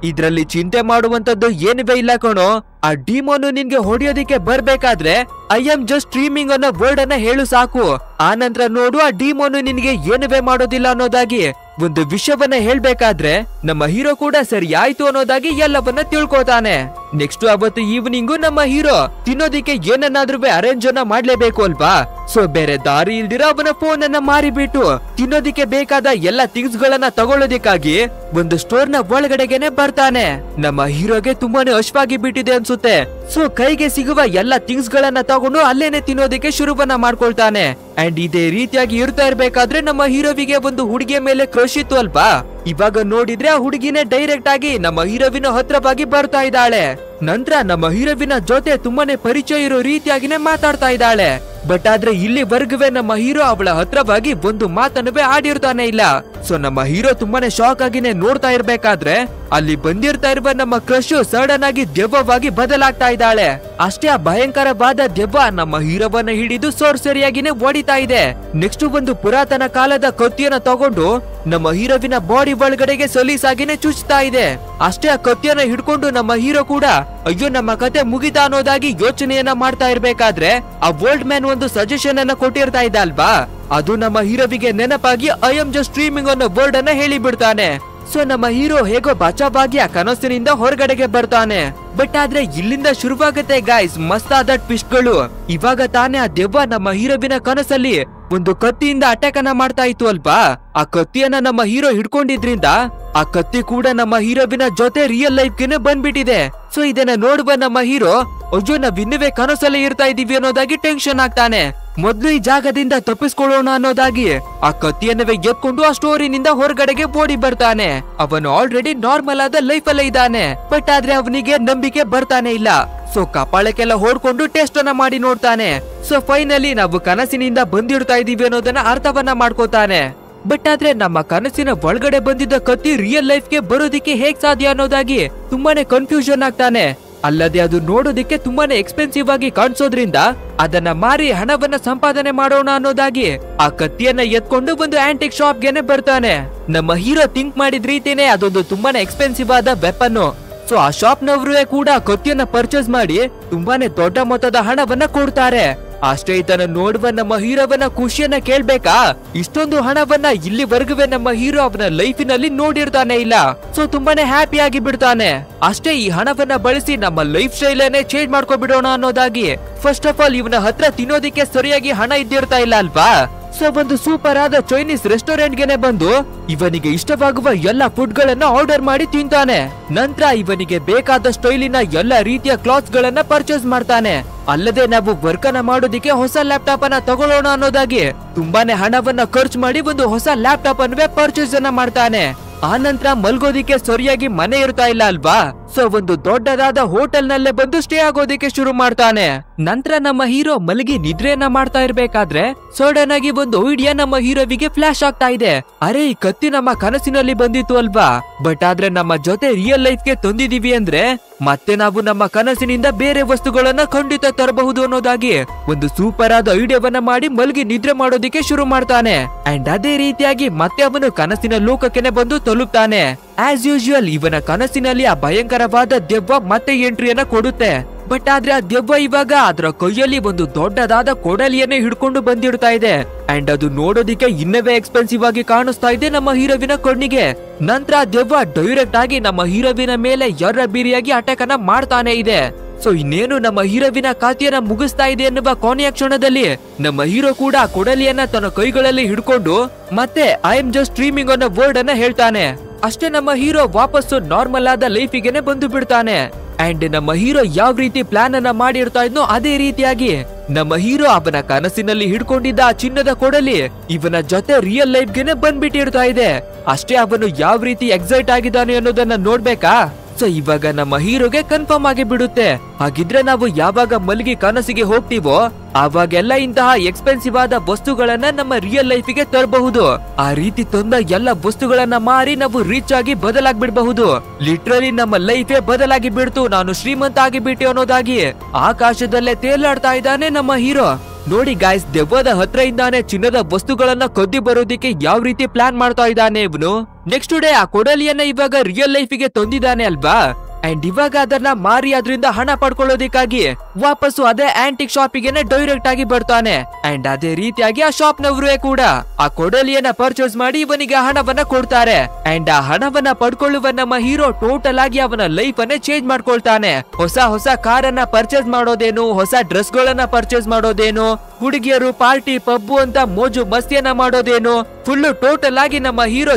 ಇದ್ರಲ್ಲಿ ಚಿಂತೆ ಮಾಡುವಂತದ್ದು ಏನುವೇ ಇಲ್ಲ ಕಣೋ, ಆ ಡಿಮೋನು ನಿನ್ಗೆ ಹೊಡೆಯೋದಿಕ್ಕೆ ಬರ್ಬೇಕಾದ್ರೆ ಐ ಆಮ್ ಜಸ್ಟ್ ಸ್ಟ್ರೀಮಿಂಗ್ ಅನ್ನೋ ವರ್ಡ್ ಅನ್ನ ಹೇಳು ಸಾಕು, ಆ ನಂತರ ನೋಡು ಆ ಡಿಮೋನು ನಿನ್ಗೆ ಏನುವೇ ಮಾಡೋದಿಲ್ಲ ಅನ್ನೋದಾಗಿ ಒಂದು ವಿಷಯವನ್ನ ಹೇಳ್ಬೇಕಾದ್ರೆ ನಮ್ಮ ಹೀರೋ ಕೂಡ ಸರಿ ಆಯ್ತು ಅನ್ನೋದಾಗಿ ಎಲ್ಲವನ್ನ ತಿಳ್ಕೊತಾನೆ. ನೆಕ್ಸ್ಟ್ ಅವತ್ತು ಈವ್ನಿಂಗು ನಮ್ಮ ಹೀರೋ ತಿನ್ನೋದಿಕ್ಕೆ ಏನನ್ನಾದ್ರೂ ಅರೇಂಜ್ ಅನ್ನ ಮಾಡ್ಲೇಬೇಕು ಅಲ್ವಾ. ಸೊ ಬೇರೆ ದಾರಿ ಇಲ್ದಿರ ಅವನ ಫೋನ್ ಅನ್ನ ಮಾರಿಬಿಟ್ಟು ತಿನ್ನೋದಿಕ್ಕೆ ಬೇಕಾದ ಎಲ್ಲ ಥಿಂಗ್ಸ್ ಗಳನ್ನ ತಗೊಳ್ಳೋದಿಕ್ಕಾಗಿ ಒಂದು ಸ್ಟೋರ್ ನ ಒಳಗಡೆಗೆನೆ ಬರ್ತಾನೆ. ನಮ್ಮ ಹೀರೋಗೆ ತುಂಬಾನೇ ಹಶ್ವಾಗಿ ಬಿಟ್ಟಿದೆ ಅನ್ಸುತ್ತೆ. ಸೊ ಕೈಗೆ ಸಿಗುವ ಎಲ್ಲ ಥಿಂಗ್ಸ್ ಗಳನ್ನ ತಗೊಂಡು ಅಲ್ಲೇನೆ ತಿನ್ನೋದಿಕ್ಕೆ ಶುರುವನ್ನ ಮಾಡ್ಕೊಳ್ತಾನೆ. ಅಂಡ್ ಇದೇ ರೀತಿಯಾಗಿ ಇರ್ತಾ ಇರ್ಬೇಕಾದ್ರೆ ನಮ್ಮ ಹೀರೋವಿಗೆ ಒಂದು ಹುಡುಗಿಯ ಮೇಲೆ ಕ್ರಶ್ ಇತ್ತು ಅಲ್ವಾ. ಇವಾಗ ನೋಡಿದ್ರೆ ಆ ಹುಡುಗಿನೇ ಡೈರೆಕ್ಟ್ ಆಗಿ ನಮ್ಮ ಹೀರೋವಿನ ಹತ್ರವಾಗಿ ಬರ್ತಾ ಇದ್ದಾಳೆ. ನಂತರ ನಮ್ಮ ಹೀರೋವಿನ ಜೊತೆ ತುಂಬಾನೇ ಪರಿಚಯ ಇರೋ ರೀತಿಯಾಗಿನೇ ಮಾತಾಡ್ತಾ ಇದ್ದಾಳೆ. ಬಟ್ ಆದ್ರೆ ಇಲ್ಲಿವರೆಗೂ ನಮ್ಮ ಹೀರೋ ಅವಳ ಹತ್ರವಾಗಿ ಒಂದು ಮಾತನ್ನುವೇ ಆಡಿರ್ತಾನೆ ಇಲ್ಲ. ಸೊ ನಮ್ಮ ಹೀರೋ ತುಂಬಾನೇ ಶಾಕ್ ಆಗಿನೇ ನೋಡ್ತಾ ಇರ್ಬೇಕಾದ್ರೆ ಅಲ್ಲಿ ಬಂದಿರ್ತಾ ಇರುವ ನಮ್ಮ ಕ್ರಶ್ ಸಡನ್ ಆಗಿ ದೆವ್ವವಾಗಿ ಬದಲಾಗ್ತಾ ಇದ್ದಾಳೆ. ಅಷ್ಟೇ, ಆ ಭಯಂಕರವಾದ ದೆವ್ವ ನಮ್ಮ ಹೀರೋವನ್ನ ಹಿಡಿದು ಸರಿಯಾಗಿನೇ ಹೊಡಿತಾ ಇದೆ. ನೆಕ್ಸ್ಟ್ ಒಂದು ಪುರಾತನ ಕಾಲದ ಕತ್ತಿಯನ್ನ ತಗೊಂಡು ನಮ್ಮ ಹೀರೋವಿನ ಬಾಡಿ ಒಳಗಡೆಗೆ ಸಲೀಸಾಗಿನೇ ಚುಚ್ತಾ ಇದೆ. ಅಷ್ಟೇ, ಆ ಕತ್ತಿಯನ್ನ ಹಿಡ್ಕೊಂಡು ನಮ್ಮ ಹೀರೋ ಕೂಡ ಅಯ್ಯೋ ನಮ್ಮ ಕತೆ ಮುಗಿತಾ ಅನ್ನೋದಾಗಿ ಯೋಚನೆಯನ್ನ ಮಾಡ್ತಾ ಇರ್ಬೇಕಾದ್ರೆ ಆ ಓಲ್ಡ್ ಮ್ಯಾನ್ ಒಂದು ಸಜೆಷನ್ ಅನ್ನ ಕೊಟ್ಟಿರ್ತಾ ಇದ್ದ ಅಲ್ವಾ, ಅದು ನಮ್ಮ ಹೀರೋವಿಗೆ ನೆನಪಾಗಿ ಐ ಆಮ್ ಜಸ್ಟ್ ಸ್ಟ್ರೀಮಿಂಗ್ ಅನ್ನೋ ವರ್ಡ್ ಅನ್ನ ಹೇಳಿ ಬಿಡ್ತಾನೆ. ಸೊ ನಮ್ಮ ಹೀರೋ ಹೇಗೋ ಬಚಾವಾಗಿ ಆ ಕನಸಿನಿಂದ ಹೊರಗಡೆಗೆ ಬರ್ತಾನೆ. ಬಟ್ ಆದ್ರೆ ಇಲ್ಲಿಂದ ಶುರುವಾಗತ್ತೆ ಗಾಯ್ಸ್ ಮಸ್ತಾದ ಟ್ವಿಸ್ಟ್ ಗಳು. ಇವಾಗ ತಾನೇ ಆ ದೆವ್ವ ನಮ್ಮ ಹೀರೋವಿನ ಕನಸಲ್ಲಿ ಒಂದು ಕತ್ತಿಯಿಂದ ಅಟ್ಯಾಕ್ ಅನ್ನ ಮಾಡ್ತಾ ಇತ್ತು ಅಲ್ವಾ. ಆ ಕತ್ತಿಯನ್ನ ನಮ್ಮ ಹೀರೋ ಹಿಡ್ಕೊಂಡಿದ್ರಿಂದ ಆ ಕತ್ತಿ ಕೂಡ ನಮ್ಮ ಹೀರೋವಿನ ಜೊತೆ ರಿಯಲ್ ಲೈಫ್ ಗೆ ಬಂದ್ಬಿಟ್ಟಿದೆ. ಸೊ ಇದನ್ನ ನೋಡುವ ನಮ್ಮ ಹೀರೋ ಅಯ್ಯೋ ನಾವ್ ಇನ್ನುವೇ ಕನಸಲ್ಲೇ ಇರ್ತಾ ಇದೀವಿ ಅನ್ನೋದಾಗಿ ಟೆನ್ಷನ್ ಆಗ್ತಾನೆ. ಮೊದ್ಲು ಈ ಜಾಗದಿಂದ ತಪ್ಪಿಸ್ಕೊಳ್ಳೋಣ ಅನ್ನೋದಾಗಿ ಆ ಕತ್ತಿಯನ್ನವೇ ಎತ್ಕೊಂಡು ಆ ಸ್ಟೋರಿನಿಂದ ಹೊರಗಡೆಗೆ ಓಡಿ ಬರ್ತಾನೆ. ಅವನು ಆಲ್ರೆಡಿ ನಾರ್ಮಲ್ ಆದ ಲೈಫ್ ಅಲ್ಲೇ ಇದ್ದಾನೆ. ಬಟ್ ಆದ್ರೆ ಅವನಿಗೆ ನಂಬಿಕೆ ಬರ್ತಾನೆ ಇಲ್ಲ. ಸೊ ಕಪಾಳಕ್ಕೆಲ್ಲ ಹೊಡ್ಕೊಂಡು ಟೆಸ್ಟ್ ಅನ್ನ ಮಾಡಿ ನೋಡ್ತಾನೆ. ಸೊ ಫೈನಲಿ ನಾವು ಕನಸಿನಿಂದ ಬಂದಿಡ್ತಾ ಇದೀವಿ ಅನ್ನೋದನ್ನ ಅರ್ಥವನ್ನ ಮಾಡ್ಕೋತಾನೆ. ಬಟ್ ಆದ್ರೆ ನಮ್ಮ ಕನಸಿನ ಒಳಗಡೆ ಬಂದಿದ್ದ ಕತ್ತಿ ರಿಯಲ್ ಲೈಫ್ಗೆ ಬರೋದಿಕ್ಕೆ ಹೇಗ್ ಸಾಧ್ಯ ಅನ್ನೋದಾಗಿ ತುಂಬಾನೇ ಕನ್ಫ್ಯೂಷನ್ ಆಗ್ತಾನೆ. ಅಲ್ಲದೆ ಅದು ನೋಡೋದಿಕ್ಕೆ ತುಂಬಾನೇ ಎಕ್ಸ್ಪೆನ್ಸಿವ್ ಆಗಿ ಕಾಣಿಸೋದ್ರಿಂದ ಅದನ್ನ ಮಾರಿ ಹಣವನ್ನ ಸಂಪಾದನೆ ಮಾಡೋಣ ಅನ್ನೋದಾಗಿ ಆ ಕತ್ತಿಯನ್ನ ಎತ್ಕೊಂಡು ಒಂದು ಆಂಟಿಕ್ ಶಾಪ್ ಗೆನೆ ಬರ್ತಾನೆ. ನಮ್ಮ ಹೀರೋ ಥಿಂಕ್ ಮಾಡಿದ ರೀತಿನೇ ಅದೊಂದು ತುಂಬಾನೇ ಎಕ್ಸ್ಪೆನ್ಸಿವ್ ಆದ ವೆಪನ್. ಸೊ ಆ ಶಾಪ್ ನವರೇ ಕೂಡ ಕತ್ತಿಯನ್ನ ಪರ್ಚೇಸ್ ಮಾಡಿ ತುಂಬಾನೇ ದೊಡ್ಡ ಮೊತ್ತದ ಹಣವನ್ನ ಕೊಡ್ತಾರೆ. ಅಷ್ಟೇ ಇದನ್ನ ನೋಡುವ ನಮ್ಮ ಹೀರೋವನ್ನ ಖುಷಿಯನ್ನ ಕೇಳ್ಬೇಕಾ, ಇಷ್ಟೊಂದು ಹಣವನ್ನ ಇಲ್ಲಿವರೆಗೂ ನಮ್ಮ ಹೀರೋ ಅವನ ಲೈಫಿನಲ್ಲಿ ನೋಡಿರ್ತಾನೆ ಇಲ್ಲ. ಸೊ ತುಂಬಾನೇ ಹ್ಯಾಪಿ ಆಗಿ ಬಿಡ್ತಾನೆ. ಅಷ್ಟೇ ಈ ಹಣವನ್ನ ಬಳಸಿ ನಮ್ಮ ಲೈಫ್ ಸ್ಟೈಲ್ ಅನ್ನೇ ಚೇಂಜ್ ಮಾಡ್ಕೊಬಿಡೋಣ ಅನ್ನೋದಾಗಿ ಫಸ್ಟ್ ಆಫ್ ಆಲ್ ಇವನ ಹತ್ರ ತಿನ್ನೋದಿಕ್ಕೆ ಸರಿಯಾಗಿ ಹಣ ಇದ್ದಿರ್ತಾ ಇಲ್ಲ ಅಲ್ವಾ. ಸೊ ಒಂದು ಸೂಪರ್ ಆದ ಚೈನೀಸ್ ರೆಸ್ಟೋರೆಂಟ್ ಗೆನೆ ಬಂದು ಇವನಿಗೆ ಇಷ್ಟವಾಗುವ ಎಲ್ಲ ಫುಡ್ ಗಳನ್ನ ಆರ್ಡರ್ ಮಾಡಿ ತಿಂತಾನೆ. ನಂತರ ಇವನಿಗೆ ಬೇಕಾದ ಸ್ಟೈಲಿನ ಎಲ್ಲ ರೀತಿಯ ಕ್ಲಾತ್ಸ್ ಗಳನ್ನ ಪರ್ಚೇಸ್ ಮಾಡ್ತಾನೆ. ಅಲ್ಲದೆ ನಾವು ವರ್ಕ್ ಅನ್ನ ಮಾಡೋದಿಕ್ಕೆ ಹೊಸ ಲ್ಯಾಪ್ಟಾಪ್ ಅನ್ನ ತಗೊಳ್ಳೋಣ ಅನ್ನೋದಾಗಿ ತುಂಬಾನೇ ಹಣವನ್ನ ಖರ್ಚು ಮಾಡಿ ಒಂದು ಹೊಸ ಲ್ಯಾಪ್ಟಾಪ್ ಅನ್ನು ಪರ್ಚೇಸ್ ಅನ್ನ ಮಾಡ್ತಾನೆ. ಆ ನಂತರ ಮಲ್ಗೋದಿಕ್ಕೆ ಸರಿಯಾಗಿ ಮನೆ ಇರ್ತಾ ಇಲ್ಲ ಅಲ್ವಾ. ಸೊ ಒಂದು ದೊಡ್ಡದಾದ ಹೋಟೆಲ್ ನಲ್ಲೇ ಬಂದು ಸ್ಟೇ ಆಗೋದಿಕ್ಕೆ ಶುರು ಮಾಡ್ತಾನೆ. ನಂತರ ನಮ್ಮ ಹೀರೋ ಮಲಗಿ ನಿದ್ರೆಯನ್ನ ಮಾಡ್ತಾ ಇರ್ಬೇಕಾದ್ರೆ ಸಡನ್ ಆಗಿ ಒಂದು ಐಡಿಯಾ ನಮ್ಮ ಹೀರೋವಿಗೆ ಫ್ಲಾಶ್ ಆಗ್ತಾ ಇದೆ. ಅರೆ ಈ ಕತ್ತಿ ನಮ್ಮ ಕನಸಿನಲ್ಲಿ ಬಂದಿತ್ತು ಅಲ್ವಾ, ಬಟ್ ಆದ್ರೆ ನಮ್ಮ ಜೊತೆ ರಿಯಲ್ ಲೈಫ್ ಗೆ ತಂದಿದೀವಿ ಅಂದ್ರೆ ಮತ್ತೆ ನಾವು ನಮ್ಮ ಕನಸಿನಿಂದ ಬೇರೆ ವಸ್ತುಗಳನ್ನ ಖಂಡಿತ ತರಬಹುದು ಅನ್ನೋದಾಗಿ ಒಂದು ಸೂಪರ್ ಆದ ಐಡಿಯಾವನ್ನ ಮಾಡಿ ಮಲಗಿ ನಿದ್ರೆ ಮಾಡೋದಿಕ್ಕೆ ಶುರು ಮಾಡ್ತಾನೆ. ಅಂಡ್ ಅದೇ ರೀತಿಯಾಗಿ ಮತ್ತೆ ಅವನು ಕನಸಿನ ಲೋಕಕ್ಕೆ ಬಂದು ತಲುಪ್ತಾನೆ. ಆಸ್ ಯೂಶುವಲ್ ಇವನ ಕನಸಿನಲ್ಲಿ ಆ ಭಯಂಕರವಾದ ದೆವ್ವ ಮತ್ತೆ ಎಂಟ್ರಿಯನ್ನ ಕೊಡುತ್ತೆ. ಬಟ್ ಆದ್ರೆ ಆ ದೆವ್ವ ಇವಾಗ ಅದರ ಕೈಯಲ್ಲಿ ಒಂದು ದೊಡ್ಡದಾದ ಕೊಡಲಿಯನ್ನೇ ಹಿಡ್ಕೊಂಡು ಬಂದಿಡ್ತಾ ಇದೆ. ಅಂಡ್ ಅದು ನೋಡೋದಿಕ್ಕೆ ಇನ್ನವೇ ಎಕ್ಸ್ಪೆನ್ಸಿವ್ ಆಗಿ ಕಾಣಿಸ್ತಾ ಇದೆ ನಮ್ಮ ಹೀರೋವಿನ ಕಣ್ಣಿಗೆ. ನಂತರ ಆ ದೆವ್ವ ಡೈರೆಕ್ಟ್ ಆಗಿ ನಮ್ಮ ಹೀರೋವಿನ ಮೇಲೆ ಎರ್ರ ಬೀರಿಯಾಗಿ ಅಟ್ಯಾಕ್ ಅನ್ನ ಮಾಡ್ತಾನೆ ಇದೆ. ಸೊ ಇನ್ನೇನು ನಮ್ಮ ಹೀರೋವಿನ ಖಾತೆಯನ್ನ ಮುಗಿಸ್ತಾ ಇದೆ ಎನ್ನುವ ಕೊನೆಯ ಕ್ಷಣದಲ್ಲಿ ನಮ್ಮ ಹೀರೋ ಕೂಡ ಕೊಡಲಿಯನ್ನ ತನ್ನ ಕೈಗಳಲ್ಲಿ ಹಿಡ್ಕೊಂಡು ಮತ್ತೆ ಐ ಆಮ್ ಜಸ್ಟ್ ಡ್ರೀಮಿಂಗ್ ಅನ್ನೋ ವರ್ಡ್ ಅನ್ನ ಹೇಳ್ತಾನೆ. ಅಷ್ಟೇ ನಮ್ಮ ಹೀರೋ ವಾಪಸ್ಸು ನಾರ್ಮಲ್ ಆದ ಲೈಫಿಗೆನೆ ಬಂದು ಬಿಡ್ತಾನೆ. ಅಂಡ್ ನಮ್ಮ ಹೀರೋ ಯಾವ ರೀತಿ ಪ್ಲಾನ್ ಅನ್ನ ಮಾಡಿರ್ತಾ ಇದ್ನೋ ಅದೇ ರೀತಿಯಾಗಿ ನಮ್ಮ ಹೀರೋ ಅವನ ಕನಸಿನಲ್ಲಿ ಹಿಡ್ಕೊಂಡಿದ್ದ ಆ ಚಿನ್ನದ ಕೊಡಲಿ ಇವನ ಜೊತೆ ರಿಯಲ್ ಲೈಫ್ ಗೆನೆ ಬಂದ್ಬಿಟ್ಟಿರ್ತಾ ಇದೆ. ಅಷ್ಟೇ ಅವನು ಯಾವ ರೀತಿ ಎಕ್ಸೈಟ್ ಆಗಿದ್ದಾನೆ ಅನ್ನೋದನ್ನ ನೋಡ್ಬೇಕಾ. ಸೊ ಇವಾಗ ನಮ್ಮ ಹೀರೋಗೆ ಕನ್ಫರ್ಮ್ ಆಗಿ ಬಿಡುತ್ತೆ. ಹಾಗಿದ್ರೆ ನಾವು ಯಾವಾಗ ಮಲಗಿ ಕನಸಿಗೆ ಹೋಗ್ತೀವೋ ಆವಾಗೆಲ್ಲ ಇಂತಹ ಎಕ್ಸ್ಪೆನ್ಸಿವ್ ಆದ ವಸ್ತುಗಳನ್ನ ನಮ್ಮ ರಿಯಲ್ ಲೈಫಿಗೆ ತರಬಹುದು. ಆ ರೀತಿ ತಂದ ಎಲ್ಲ ವಸ್ತುಗಳನ್ನ ಮಾರಿ ನಾವು ರಿಚ್ ಆಗಿ ಬದಲಾಗ್ಬಿಡ್ಬಹುದು. ಲಿಟ್ರಲಿ ನಮ್ಮ ಲೈಫೇ ಬದಲಾಗಿ ಬಿಡ್ತು, ನಾನು ಶ್ರೀಮಂತ ಆಗಿಬಿಟ್ಟೆ ಅನ್ನೋದಾಗಿ ಆಕಾಶದಲ್ಲೇ ತೇಲಾಡ್ತಾ ಇದ್ದಾನೆ ನಮ್ಮ ಹೀರೋ. ನೋಡಿ ಗಾಯ್ಸ್, ದೆವ್ವದ ಹತ್ರ ಇಂದಾನೆ ಚಿನ್ನದ ವಸ್ತುಗಳನ್ನ ಕದ್ದಿ ಬರೋದಿಕ್ಕೆ ಯಾವ ರೀತಿ ಪ್ಲಾನ್ ಮಾಡ್ತಾ ಇದ್ದಾನೆ ಇವನು. ನೆಕ್ಸ್ಟ್ ಡೇ ಆ ಕೊಡಲಿಯನ್ನ ಇವಾಗ ರಿಯಲ್ ಲೈಫಿಗೆ ತಂದಿದ್ದಾನೆ ಅಲ್ವಾ. ಅಂಡ್ ಇವಾಗ ಅದನ್ನ ಮಾರಿ ಅದರಿಂದ ಹಣ ಪಡ್ಕೊಳ್ಳೋದಿಕ್ಕಾಗಿ ವಾಪಸ್ಸು ಅದೇ ಆಂಟಿಕ್ ಶಾಪಿಗೆನೆ ಡೈರೆಕ್ಟ್ ಆಗಿ ಬರ್ತಾನೆ. ಅಂಡ್ ಅದೇ ರೀತಿಯಾಗಿ ಆ ಶಾಪ್ ನವರೇ ಕೂಡ ಆ ಕೊಡಲಿಯನ್ನ ಪರ್ಚೇಸ್ ಮಾಡಿ ಇವನಿಗೆ ಹಣವನ್ನ ಕೊಡ್ತಾರೆ. ಅಂಡ್ ಆ ಹಣವನ್ನ ಪಡ್ಕೊಳ್ಳುವ ನಮ್ಮ ಹೀರೋ ಟೋಟಲ್ ಆಗಿ ಅವನ ಲೈಫ್ ಅನ್ನೇ ಚೇಂಜ್ ಮಾಡ್ಕೊಳ್ತಾನೆ. ಹೊಸ ಕಾರನ್ನ ಪರ್ಚೇಸ್ ಮಾಡೋದೇನು, ಹೊಸ ಡ್ರೆಸ್ ಗಳನ್ನ ಪರ್ಚೇಸ್ ಮಾಡೋದೇನು, ಹುಡುಗಿಯರು ಪಾರ್ಟಿ ಪಬ್ಬು ಅಂತ ಮೋಜು ಮಸ್ತಿಯನ್ನ ಮಾಡೋದೇನು, ಫುಲ್ ಟೋಟಲ್ ಆಗಿ ನಮ್ಮ ಹೀರೋ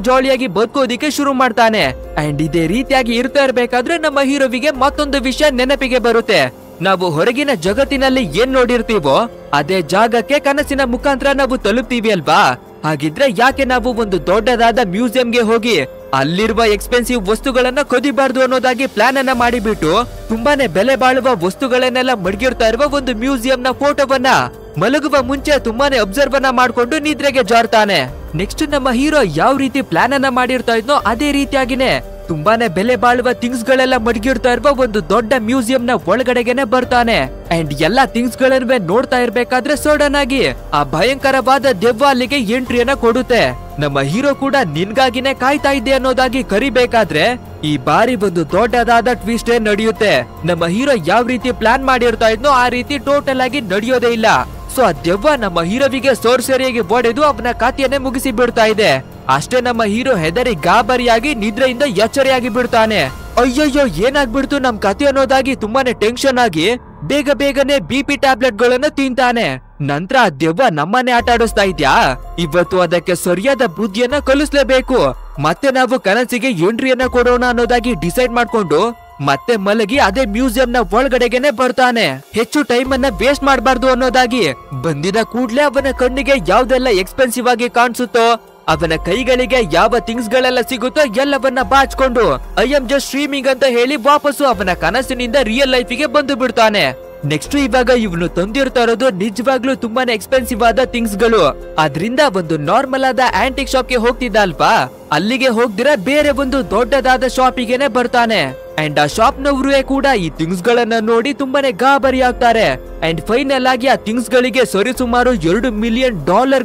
ಜಾಲಿಯಾಗಿ ಬದುಕೋದಿಕ್ಕೆ ಶುರು ಮಾಡ್ತಾನೆ. ಅಂಡ್ ಇದೇ ರೀತಿಯಾಗಿ ಇರ್ತಾ ಇರ್ಬೇಕಾದ್ರೆ ನಮ್ಮ ಹೀರೋವಿಗೆ ಮತ್ತೊಂದು ವಿಷಯ ನೆನಪಿಗೆ ಬರುತ್ತೆ. ನಾವು ಹೊರಗಿನ ಜಗತ್ತಿನಲ್ಲಿ ಏನ್ ನೋಡಿರ್ತೀವೋ ಅದೇ ಜಾಗಕ್ಕೆ ಕನಸಿನ ಮುಖಾಂತರ ನಾವು ತಲುಪ್ತೀವಿ ಅಲ್ವಾ. ಹಾಗಿದ್ರೆ ಯಾಕೆ ನಾವು ಒಂದು ದೊಡ್ಡದಾದ ಮ್ಯೂಸಿಯಂಗೆ ಹೋಗಿ ಅಲ್ಲಿರುವ ಎಕ್ಸ್ಪೆನ್ಸಿವ್ ವಸ್ತುಗಳನ್ನ ಕದಿಬಾರ್ದು ಅನ್ನೋದಾಗಿ ಪ್ಲಾನ್ ಅನ್ನ ಮಾಡಿಬಿಟ್ಟು ತುಂಬಾನೇ ಬೆಲೆ ಬಾಳುವ ವಸ್ತುಗಳನ್ನೆಲ್ಲ ಮಡಗಿರ್ತಾ ಇರುವ ಒಂದು ಮ್ಯೂಸಿಯಂ ನ ಫೋಟೋವನ್ನ ಮಲಗುವ ಮುಂಚೆ ತುಂಬಾನೇ ಅಬ್ಸರ್ವ್ ಅನ್ನ ಮಾಡ್ಕೊಂಡು ನಿದ್ರೆಗೆ ಜಾರ್ತಾನೆ. ನೆಕ್ಸ್ಟ್ ನಮ್ಮ ಹೀರೋ ಯಾವ ರೀತಿ ಪ್ಲಾನ್ ಅನ್ನ ಮಾಡಿರ್ತಾ ಇದ್ನೋ ಅದೇ ರೀತಿಯಾಗಿನೇ ತುಂಬಾನೇ ಬೆಲೆ ಬಾಳುವ ಥಿಂಗ್ಸ್ ಗಳೆಲ್ಲ ಮಡಗಿರ್ತಾ ಇರುವ ಒಂದು ದೊಡ್ಡ ಮ್ಯೂಸಿಯಂ ನ ಒಳಗಡೆಗೆನೆ ಬರ್ತಾನೆ. ಅಂಡ್ ಎಲ್ಲಾ ಥಿಂಗ್ಸ್ ಗಳನ್ನ ನೋಡ್ತಾ ಇರ್ಬೇಕಾದ್ರೆ ಸಡನ್ ಆಗಿ ಆ ಭಯಂಕರವಾದ ದೆವ್ವ ಅಲ್ಲಿಗೆ ಎಂಟ್ರಿಯನ್ನ ಕೊಡುತ್ತೆ. ನಮ್ಮ ಹೀರೋ ಕೂಡ ನಿನ್ಗಾಗಿನೇ ಕಾಯ್ತಾ ಇದ್ದೆ ಅನ್ನೋದಾಗಿ ಕರಿಬೇಕಾದ್ರೆ ಈ ಬಾರಿ ಒಂದು ದೊಡ್ಡದಾದ ಟ್ವಿಸ್ಟ್ ನಡೆಯುತ್ತೆ. ನಮ್ಮ ಹೀರೋ ಯಾವ ರೀತಿ ಪ್ಲಾನ್ ಮಾಡಿರ್ತಾ ಇದ್ನೋ ಆ ರೀತಿ ಟೋಟಲ್ ಆಗಿ ನಡೆಯೋದೇ ಇಲ್ಲ. ಸೊ ಆ ದೆವ್ವ ನಮ್ಮ ಹೀರೋವಿಗೆ ಸೋರ್ಸರಿಯಾಗಿ ಒಡೆದು ಅವನ ಖಾತೆಯನ್ನೇ ಮುಗಿಸಿ ಬಿಡ್ತಾ ಇದೆ. ಅಷ್ಟೇ ನಮ್ಮ ಹೀರೋ ಹೆದರಿ ಗಾಬರಿಯಾಗಿ ನಿದ್ರೆಯಿಂದ ಎಚ್ಚರಿಯಾಗಿ ಬಿಡ್ತಾನೆ. ಅಯ್ಯಯ್ಯೋ ಏನಾಗ್ಬಿಡ್ತು ನಮ್ ಕತೆ ಅನ್ನೋದಾಗಿ ತುಂಬಾನೇ ಟೆನ್ಷನ್ ಆಗಿ ಬೇಗನೆ BP ಟ್ಯಾಬ್ಲೆಟ್ ಗಳನ್ನ ತಿಂತಾನೆ. ನಂತರ ಆ ದೆವ್ವ ನಮ್ಮನ್ನೇ ಆಟ ಆಡಿಸ್ತಾ ಇದ್ಯಾ, ಇವತ್ತು ಅದಕ್ಕೆ ಸರಿಯಾದ ಬುದ್ಧಿಯನ್ನ ಕಲಿಸ್ಲೇಬೇಕು, ಮತ್ತೆ ನಾವು ಕನಸಿಗೆ ಎಂಟ್ರಿಯನ್ನ ಕೊಡೋಣ ಅನ್ನೋದಾಗಿ ಡಿಸೈಡ್ ಮಾಡ್ಕೊಂಡು ಮತ್ತೆ ಮಲಗಿ ಅದೇ ಮ್ಯೂಸಿಯಂ ನ ಒಳಗಡೆಗೆನೆ ಬರ್ತಾನೆ. ಹೆಚ್ಚು ಟೈಮ್ ಅನ್ನ ವೇಸ್ಟ್ ಮಾಡಬಾರ್ದು ಅನ್ನೋದಾಗಿ ಬಂದಿದ ಕೂಡ್ಲೆ ಅವನ ಕಣ್ಣಿಗೆ ಯಾವ್ದೆಲ್ಲ ಎಕ್ಸ್ಪೆನ್ಸಿವ್ ಆಗಿ ಕಾಣಿಸುತ್ತೋ, ಅವನ ಕೈಗಳಿಗೆ ಯಾವ ಥಿಂಗ್ಸ್ ಗಳೆಲ್ಲ ಸಿಗುತ್ತೋ ಎಲ್ಲವನ್ನ ಬಾಚ್ಕೊಂಡು ಐ ಆಮ್ ಜಸ್ಟ್ ಸ್ಟ್ರೀಮಿಂಗ್ ಅಂತ ಹೇಳಿ ವಾಪಸ್ಸು ಅವನ ಕನಸಿನಿಂದ ರಿಯಲ್ ಲೈಫಿಗೆ ಬಂದು ಬಿಡ್ತಾನೆ. ನೆಕ್ಸ್ಟ್ ಇವಾಗ ಇವನು ತಂದಿರ್ತಾ ಇರೋದು ನಿಜವಾಗ್ಲೂ ತುಂಬಾನೇ ಎಕ್ಸ್ಪೆನ್ಸಿವ್ ಆದ ಥಿಂಗ್ಸ್ ಗಳು. ಅದ್ರಿಂದ ಒಂದು ನಾರ್ಮಲ್ ಆದ ಆಂಟಿಕ್ ಶಾಪ್ಗೆ ಹೋಗ್ತಿದ್ದ ಅಲ್ವಾ, ಅಲ್ಲಿಗೆ ಹೋಗ್ದಿರ ಬೇರೆ ಒಂದು ದೊಡ್ಡದಾದ ಶಾಪಿಗೆನೆ ಬರ್ತಾನೆ. ಅಂಡ್ ಆ ಶಾಪ್ ನವರು ಕೂಡ ಈ ಥಿಂಗ್ಸ್ ಗಳನ್ನ ನೋಡಿ ತುಂಬಾನೇ ಗಾಬರಿ ಆಗ್ತಾರೆ. ಅಂಡ್ ಫೈನಲ್ ಆಗಿ ಆ ಥಿಂಗ್ಸ್ ಗಳಿಗೆ ಸರಿಸುಮಾರು $2 ಮಿಲಿಯನ್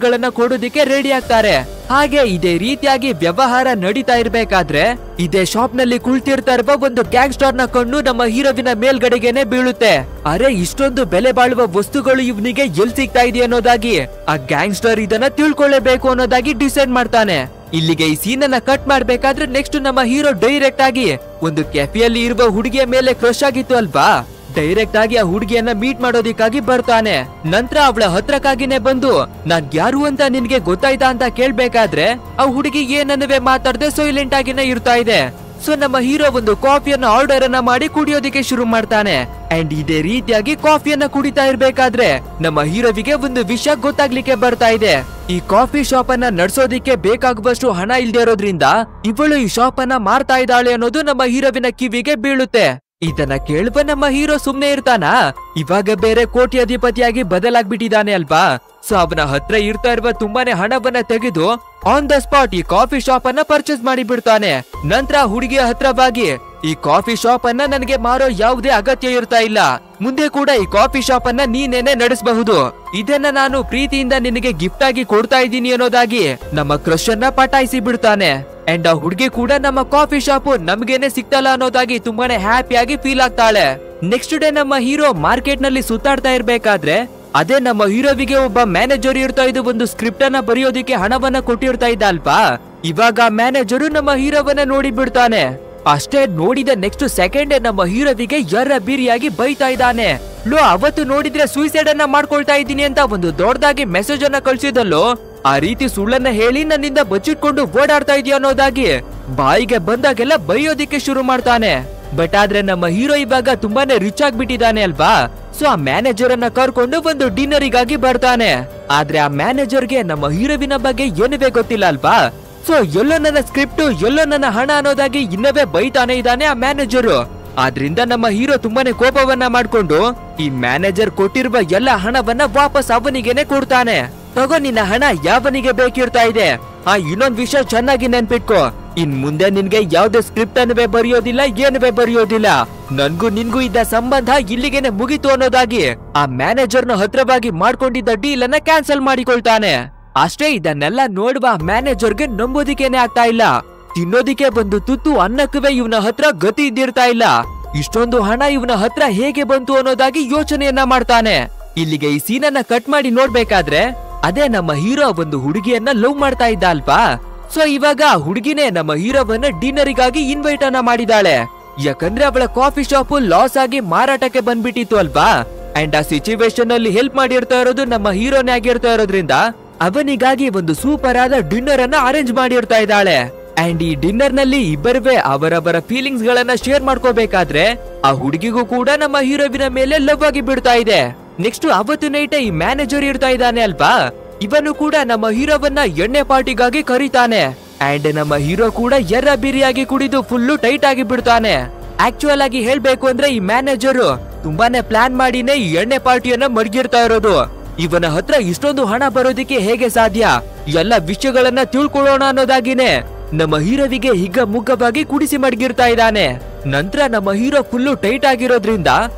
ಗಳನ್ನ ಕೊಡೋದಿಕ್ಕೆ ರೆಡಿ ಆಗ್ತಾರೆ. ಹಾಗೆ ಇದೇ ರೀತಿಯಾಗಿ ವ್ಯವಹಾರ ನಡೀತಾ ಇರ್ಬೇಕಾದ್ರೆ ಇದೇ ಶಾಪ್ ನಲ್ಲಿ ಕುಳಿತಿರ್ತಾ ಇರುವ ಒಂದು ಗ್ಯಾಂಗ್ಸ್ಟರ್ ನ ಕಣ್ಣು ನಮ್ಮ ಹೀರೋವಿನ ಮೇಲ್ಗಡೆಗೆನೆ ಬೀಳುತ್ತೆ. ಅರೆ, ಇಷ್ಟೊಂದು ಬೆಲೆ ಬಾಳುವ ವಸ್ತುಗಳು ಇವನಿಗೆ ಎಲ್ ಸಿಗ್ತಾ ಇದೆ ಅನ್ನೋದಾಗಿ ಆ ಗ್ಯಾಂಗ್ಸ್ಟರ್ ಇದನ್ನ ತಿಳ್ಕೊಳ್ಳೇಬೇಕು ಅನ್ನೋದಾಗಿ ಡಿಸೈಡ್ ಮಾಡ್ತಾನೆ. ಇಲ್ಲಿಗೆ ಈ ಸೀನ್ ಅನ್ನ ಕಟ್ ಮಾಡ್ಬೇಕಾದ್ರೆ ನೆಕ್ಸ್ಟ್ ನಮ್ಮ ಹೀರೋ ಡೈರೆಕ್ಟ್ ಆಗಿ ಒಂದು ಕೆಫೆಯಲ್ಲಿ ಇರುವ ಹುಡುಗಿಯ ಮೇಲೆ ಕ್ರಶ್ ಆಗಿತ್ತು ಅಲ್ವಾ, ಡೈರೆಕ್ಟ್ ಆಗಿ ಆ ಹುಡುಗಿಯನ್ನ ಮೀಟ್ ಮಾಡೋದಿಕ್ಕಾಗಿ ಬರ್ತಾನೆ. ನಂತರ ಅವಳ ಹತ್ರಕ್ಕಾಗಿನೇ ಬಂದು ನಾನ್ ಯಾರು ಅಂತ ನಿನ್ಗೆ ಗೊತ್ತಾಯ್ತಾ ಅಂತ ಕೇಳ್ಬೇಕಾದ್ರೆ ಆ ಹುಡುಗಿ ಏನನ್ನವೇ ಮಾತಾಡದೆ ಸೈಲೆಂಟ್ ಆಗಿನೇ ಇರ್ತಾ ಇದೆ. ಸೊ ನಮ್ಮ ಹೀರೋ ಒಂದು ಕಾಫಿಯನ್ನ ಆರ್ಡರ್ ಅನ್ನ ಮಾಡಿ ಕುಡಿಯೋದಿಕ್ಕೆ ಶುರು ಮಾಡ್ತಾನೆ. ಅಂಡ್ ಇದೇ ರೀತಿಯಾಗಿ ಕಾಫಿಯನ್ನ ಕುಡಿತಾ ಇರ್ಬೇಕಾದ್ರೆ ನಮ್ಮ ಹೀರೋವಿಗೆ ಒಂದು ವಿಷಯ ಗೊತ್ತಾಗ್ಲಿಕ್ಕೆ ಬರ್ತಾ ಇದೆ. ಈ ಕಾಫಿ ಶಾಪ್ ಅನ್ನ ನಡ್ಸೋದಿಕ್ಕೆ ಬೇಕಾಗುವಷ್ಟು ಹಣ ಇಲ್ದೇ ಇರೋದ್ರಿಂದ ಇವಳು ಈ ಶಾಪ್ ಅನ್ನ ಮಾರ್ತಾ ಇದ್ದಾಳೆ ಅನ್ನೋದು ನಮ್ಮ ಹೀರೋವಿನ ಕಿವಿಗೆ ಬೀಳುತ್ತೆ. ಇದನ್ನ ಕೇಳುವ ನಮ್ಮ ಹೀರೋ ಸುಮ್ನೆ ಇರ್ತಾನ, ಇವಾಗ ಬೇರೆ ಕೋಟ್ಯಾಧಿಪತಿಯಾಗಿ ಬದಲಾಗ್ಬಿಟ್ಟಿದ್ದಾನೆ ಅಲ್ವಾ. ಸೊ ಅವನ ಹತ್ರ ಇರ್ತಾ ಇರುವ ತುಂಬಾನೇ ಹಣವನ್ನ ತೆಗೆದು ಆನ್ ದ ಸ್ಪಾಟ್ ಈ ಕಾಫಿ ಶಾಪ್ ಅನ್ನ ಪರ್ಚೇಸ್ ಮಾಡಿ ಬಿಡ್ತಾನೆ. ನಂತರ ಹುಡುಗಿಯ ಹತ್ರವಾಗಿ ಈ ಕಾಫಿ ಶಾಪ್ ಅನ್ನ ನನಗೆ ಮಾರೋ ಯಾವುದೇ ಅಗತ್ಯ ಇರ್ತಾ ಇಲ್ಲ, ಮುಂದೆ ಕೂಡ ಈ ಕಾಫಿ ಶಾಪ್ ಅನ್ನ ನೀನೇನೆ ನಡೆಸಬಹುದು, ಇದನ್ನ ನಾನು ಪ್ರೀತಿಯಿಂದ ನಿನಗೆ ಗಿಫ್ಟ್ ಆಗಿ ಕೊಡ್ತಾ ಇದ್ದೀನಿ ಅನ್ನೋದಾಗಿ ನಮ್ಮ ಕ್ರಶ್ ಅನ್ನ ಪಟಾಯಿಸಿ ಬಿಡ್ತಾನೆ. ಅಂಡ್ ಆ ಹುಡುಗಿ ಕೂಡ ನಮ್ಮ ಕಾಫಿ ಶಾಪ್ ನಮ್ಗೇನೆ ಸಿಕ್ತಲ್ಲ ಅನ್ನೋದಾಗಿ ತುಂಬಾನೇ ಹ್ಯಾಪಿಯಾಗಿ ಫೀಲ್ ಆಗ್ತಾಳೆ. ನೆಕ್ಸ್ಟ್ ಡೇ ನಮ್ಮ ಹೀರೋ ಮಾರ್ಕೆಟ್ ನಲ್ಲಿ ಸುತ್ತಾಡ್ತಾ ಇರ್ಬೇಕಾದ್ರೆ ಅದೇ ನಮ್ಮ ಹೀರೋವಿಗೆ ಒಬ್ಬ ಮ್ಯಾನೇಜರ್ ಇರ್ತಾ ಇದ್ದು ಒಂದು ಸ್ಕ್ರಿಪ್ಟ್ ಅನ್ನ ಬರೆಯೋದಿಕ್ಕೆ ಹಣವನ್ನ ಕೊಟ್ಟಿರ್ತಾ ಇದ್ದ ಅಲ್ವಾ. ಇವಾಗ ಮ್ಯಾನೇಜರು ನಮ್ಮ ಹೀರೋವನ್ನ ನೋಡಿ ಬಿಡ್ತಾನೆ. ಅಷ್ಟೇ ನೋಡಿದ ನೆಕ್ಸ್ಟ್ ಸೆಕೆಂಡ್ ನಮ್ಮ ಹೀರೋವಿಗೆ ಎರ್ರ ಬೀರಿಯಾಗಿ ಬೈತಾ ಇದ್ದಾನೆ. ಲೋ, ಅವತ್ತು ನೋಡಿದ್ರೆ ಸೂಸೈಡ್ ಅನ್ನ ಮಾಡ್ಕೊಳ್ತಾ ಇದ್ದೀನಿ ಅಂತ ಒಂದು ದೊಡ್ಡದಾಗಿ ಮೆಸೇಜ್ ಅನ್ನ ಕಳ್ಸಿದಲ್ಲೋ, ಆ ರೀತಿ ಸುಳ್ಳನ್ನ ಹೇಳಿ ನನ್ನಿಂದ ಬಚ್ಚಿಟ್ಕೊಂಡು ಓಡಾಡ್ತಾ ಇದೆಯಾ ಅನ್ನೋದಾಗಿ ಬಾಯಿಗೆ ಬಂದಾಗೆಲ್ಲ ಬೈಯೋದಿಕ್ಕೆ ಶುರು ಮಾಡ್ತಾನೆ. ಬಟ್ ಆದ್ರೆ ನಮ್ಮ ಹೀರೋ ಇವಾಗ ತುಂಬಾನೇ ರಿಚ್ ಆಗ್ಬಿಟ್ಟಿದ್ದಾನೆ ಅಲ್ವಾ. ಸೊ ಆ ಮ್ಯಾನೇಜರ್ ಅನ್ನ ಕರ್ಕೊಂಡು ಒಂದು ಡಿನ್ನರಿಗಾಗಿ ಬರ್ತಾನೆ. ಆದ್ರೆ ಆ ಮ್ಯಾನೇಜರ್ಗೆ ನಮ್ಮ ಹೀರೋವಿನ ಬಗ್ಗೆ ಏನವೇ ಗೊತ್ತಿಲ್ಲ ಅಲ್ವಾ. ಸೊ ಎಲ್ಲೋ ನನ್ನ ಸ್ಕ್ರಿಪ್ಟ್, ಎಲ್ಲೋ ನನ್ನ ಹಣ ಅನ್ನೋದಾಗಿ ಇನ್ನವೇ ಬೈತಾನೆ ಇದ್ದಾನೆ ಆ ಮ್ಯಾನೇಜರು. ಆದ್ರಿಂದ ನಮ್ಮ ಹೀರೋ ತುಂಬಾನೇ ಕೋಪವನ್ನ ಮಾಡ್ಕೊಂಡು ಈ ಮ್ಯಾನೇಜರ್ ಕೊಟ್ಟಿರುವ ಎಲ್ಲ ಹಣವನ್ನ ವಾಪಸ್ ಅವನಿಗೆನೆ ಕೊಡ್ತಾನೆ. ತಗೋ, ನಿನ್ನ ಹಣ ಯಾವನಿಗೆ ಬೇಕಿರ್ತಾ ಇದೆ. ಇನ್ನೊಂದ್ ವಿಷಯ ಚೆನ್ನಾಗಿ ನೆನ್ಪಿಟ್ಕೋ, ಇನ್ ಮುಂದೆ ನಿನ್ಗೆ ಯಾವ್ದೇ ಸ್ಕ್ರಿಪ್ಟ್ ಅನ್ನವೇ ಬರೆಯೋದಿಲ್ಲ, ಏನವೇ ಬರೆಯೋದಿಲ್ಲ. ನನ್ಗೂ ನಿನ್ಗೂ ಇದ್ದ ಸಂಬಂಧ ಇಲ್ಲಿಗೆನೆ ಮುಗಿತು ಅನ್ನೋದಾಗಿ ಆ ಮ್ಯಾನೇಜರ್ನ ಹತ್ರವಾಗಿ ಮಾಡ್ಕೊಂಡಿದ್ದ ಡೀಲ್ ಅನ್ನ ಕ್ಯಾನ್ಸಲ್ ಮಾಡಿಕೊಳ್ತಾನೆ. ಅಷ್ಟೇ, ಇದನ್ನೆಲ್ಲ ನೋಡುವ ಮ್ಯಾನೇಜರ್ಗೆ ನಂಬೋದಿಕ್ಕೇನೆ ಆಗ್ತಾ ಇಲ್ಲ. ತಿನ್ನೋದಿಕ್ಕೆ ಬಂದು ತುತ್ತು ಅನ್ನಕ್ಕವೇ ಇವನ ಹತ್ರ ಗತಿ ಇದ್ದಿರ್ತಾ ಇಲ್ಲ. ಇಷ್ಟೊಂದು ಹಣ ಇವನ ಹತ್ರ ಹೇಗೆ ಬಂತು ಅನ್ನೋದಾಗಿ ಯೋಚನೆಯನ್ನ ಮಾಡ್ತಾನೆ. ಇಲ್ಲಿಗೆ ಈ ಸೀನನ್ನ ಕಟ್ ಮಾಡಿ ನೋಡ್ಬೇಕಾದ್ರೆ ಅದೇ ನಮ್ಮ ಹೀರೋ ಒಂದು ಹುಡುಗಿಯನ್ನ ಲವ್ ಮಾಡ್ತಾ ಇದ್ದ ಅಲ್ವಾ. ಸೊ ಇವಾಗ ಆ ಹುಡುಗಿನೇ ನಮ್ಮ ಹೀರೋವನ್ನ ಡಿನ್ನರಿಗಾಗಿ ಇನ್ವೈಟ್ ಅನ್ನ ಮಾಡಿದಾಳೆ. ಯಾಕಂದ್ರೆ ಅವಳ ಕಾಫಿ ಶಾಪ್ ಲಾಸ್ ಆಗಿ ಮಾರಾಟಕ್ಕೆ ಬಂದ್ಬಿಟ್ಟಿತ್ತು ಅಲ್ವಾ. ಅಂಡ್ ಆ ಸಿಚುವೇಶನ್ ಅಲ್ಲಿ ಹೆಲ್ಪ್ ಮಾಡಿರ್ತಾ ಇರೋದು ನಮ್ಮ ಹೀರೋನೇ ಆಗಿರ್ತಾ ಇರೋದ್ರಿಂದ ಅವನಿಗಾಗಿ ಒಂದು ಸೂಪರ್ ಆದ ಡಿನ್ನರ್ ಅನ್ನ ಅರೇಂಜ್ ಮಾಡಿರ್ತಾ ಇದ್ದಾಳೆ. ಅಂಡ್ ಈ ಡಿನ್ನರ್ ನಲ್ಲಿ ಇಬ್ಬರವೇ ಅವರವರ ಫೀಲಿಂಗ್ಸ್ ಗಳನ್ನ ಶೇರ್ ಮಾಡ್ಕೋಬೇಕಾದ್ರೆ ಆ ಹುಡುಗಿಗೂ ಕೂಡ ನಮ್ಮ ಹೀರೋವಿನ ಮೇಲೆ ಲವ್ ಆಗಿ ಬಿಡ್ತಾ ಇದೆ. ನೆಕ್ಸ್ಟ್ ಅವತ್ತು ನೈಟ್ ಈ ಮ್ಯಾನೇಜರ್ ಇರ್ತಾ ಇದ್ದಾನೆ ಅಲ್ವಾ, ಇವನು ಕೂಡ ನಮ್ಮ ಹೀರೋವನ್ನ ಎಣ್ಣೆ ಪಾರ್ಟಿಗಾಗಿ ಕರೀತಾನೆ. ಅಂಡ್ ನಮ್ಮ ಹೀರೋ ಕೂಡ ಎರ್ರ ಬಿರಿಯಾಗಿ ಕುಡಿದು ಫುಲ್ಲು ಟೈಟ್ ಆಗಿ ಬಿಡ್ತಾನೆ. ಆಕ್ಚುಯಲ್ ಆಗಿ ಹೇಳ್ಬೇಕು ಅಂದ್ರೆ ಈ ಮ್ಯಾನೇಜರ್ ತುಂಬಾನೇ ಪ್ಲಾನ್ ಮಾಡಿನೇ ಈ ಎಣ್ಣೆ ಪಾರ್ಟಿಯನ್ನ ಮಡಗಿರ್ತಾ ಇರೋದು. ಇವನ ಹತ್ರ ಇಷ್ಟೊಂದು ಹಣ ಬರೋದಿಕ್ಕೆ ಹೇಗೆ ಸಾಧ್ಯ, ಎಲ್ಲ ವಿಷಯಗಳನ್ನ ತಿಳ್ಕೊಳ್ಳೋಣ ಅನ್ನೋದಾಗಿನೇ ನಮ್ಮ ಹೀರೋವಿಗೆ ಹಿಗ್ಗ ಮುಗ್ಗವಾಗಿ ಕುಡಿಸಿ ಮಡಗಿರ್ತಾ ಇದ್ದಾನೆ. ನಂತರ ನಮ್ಮ ಹೀರೋ ಫುಲ್ಲು ಟೈಟ್ ಆಗಿರೋದ್ರಿಂದ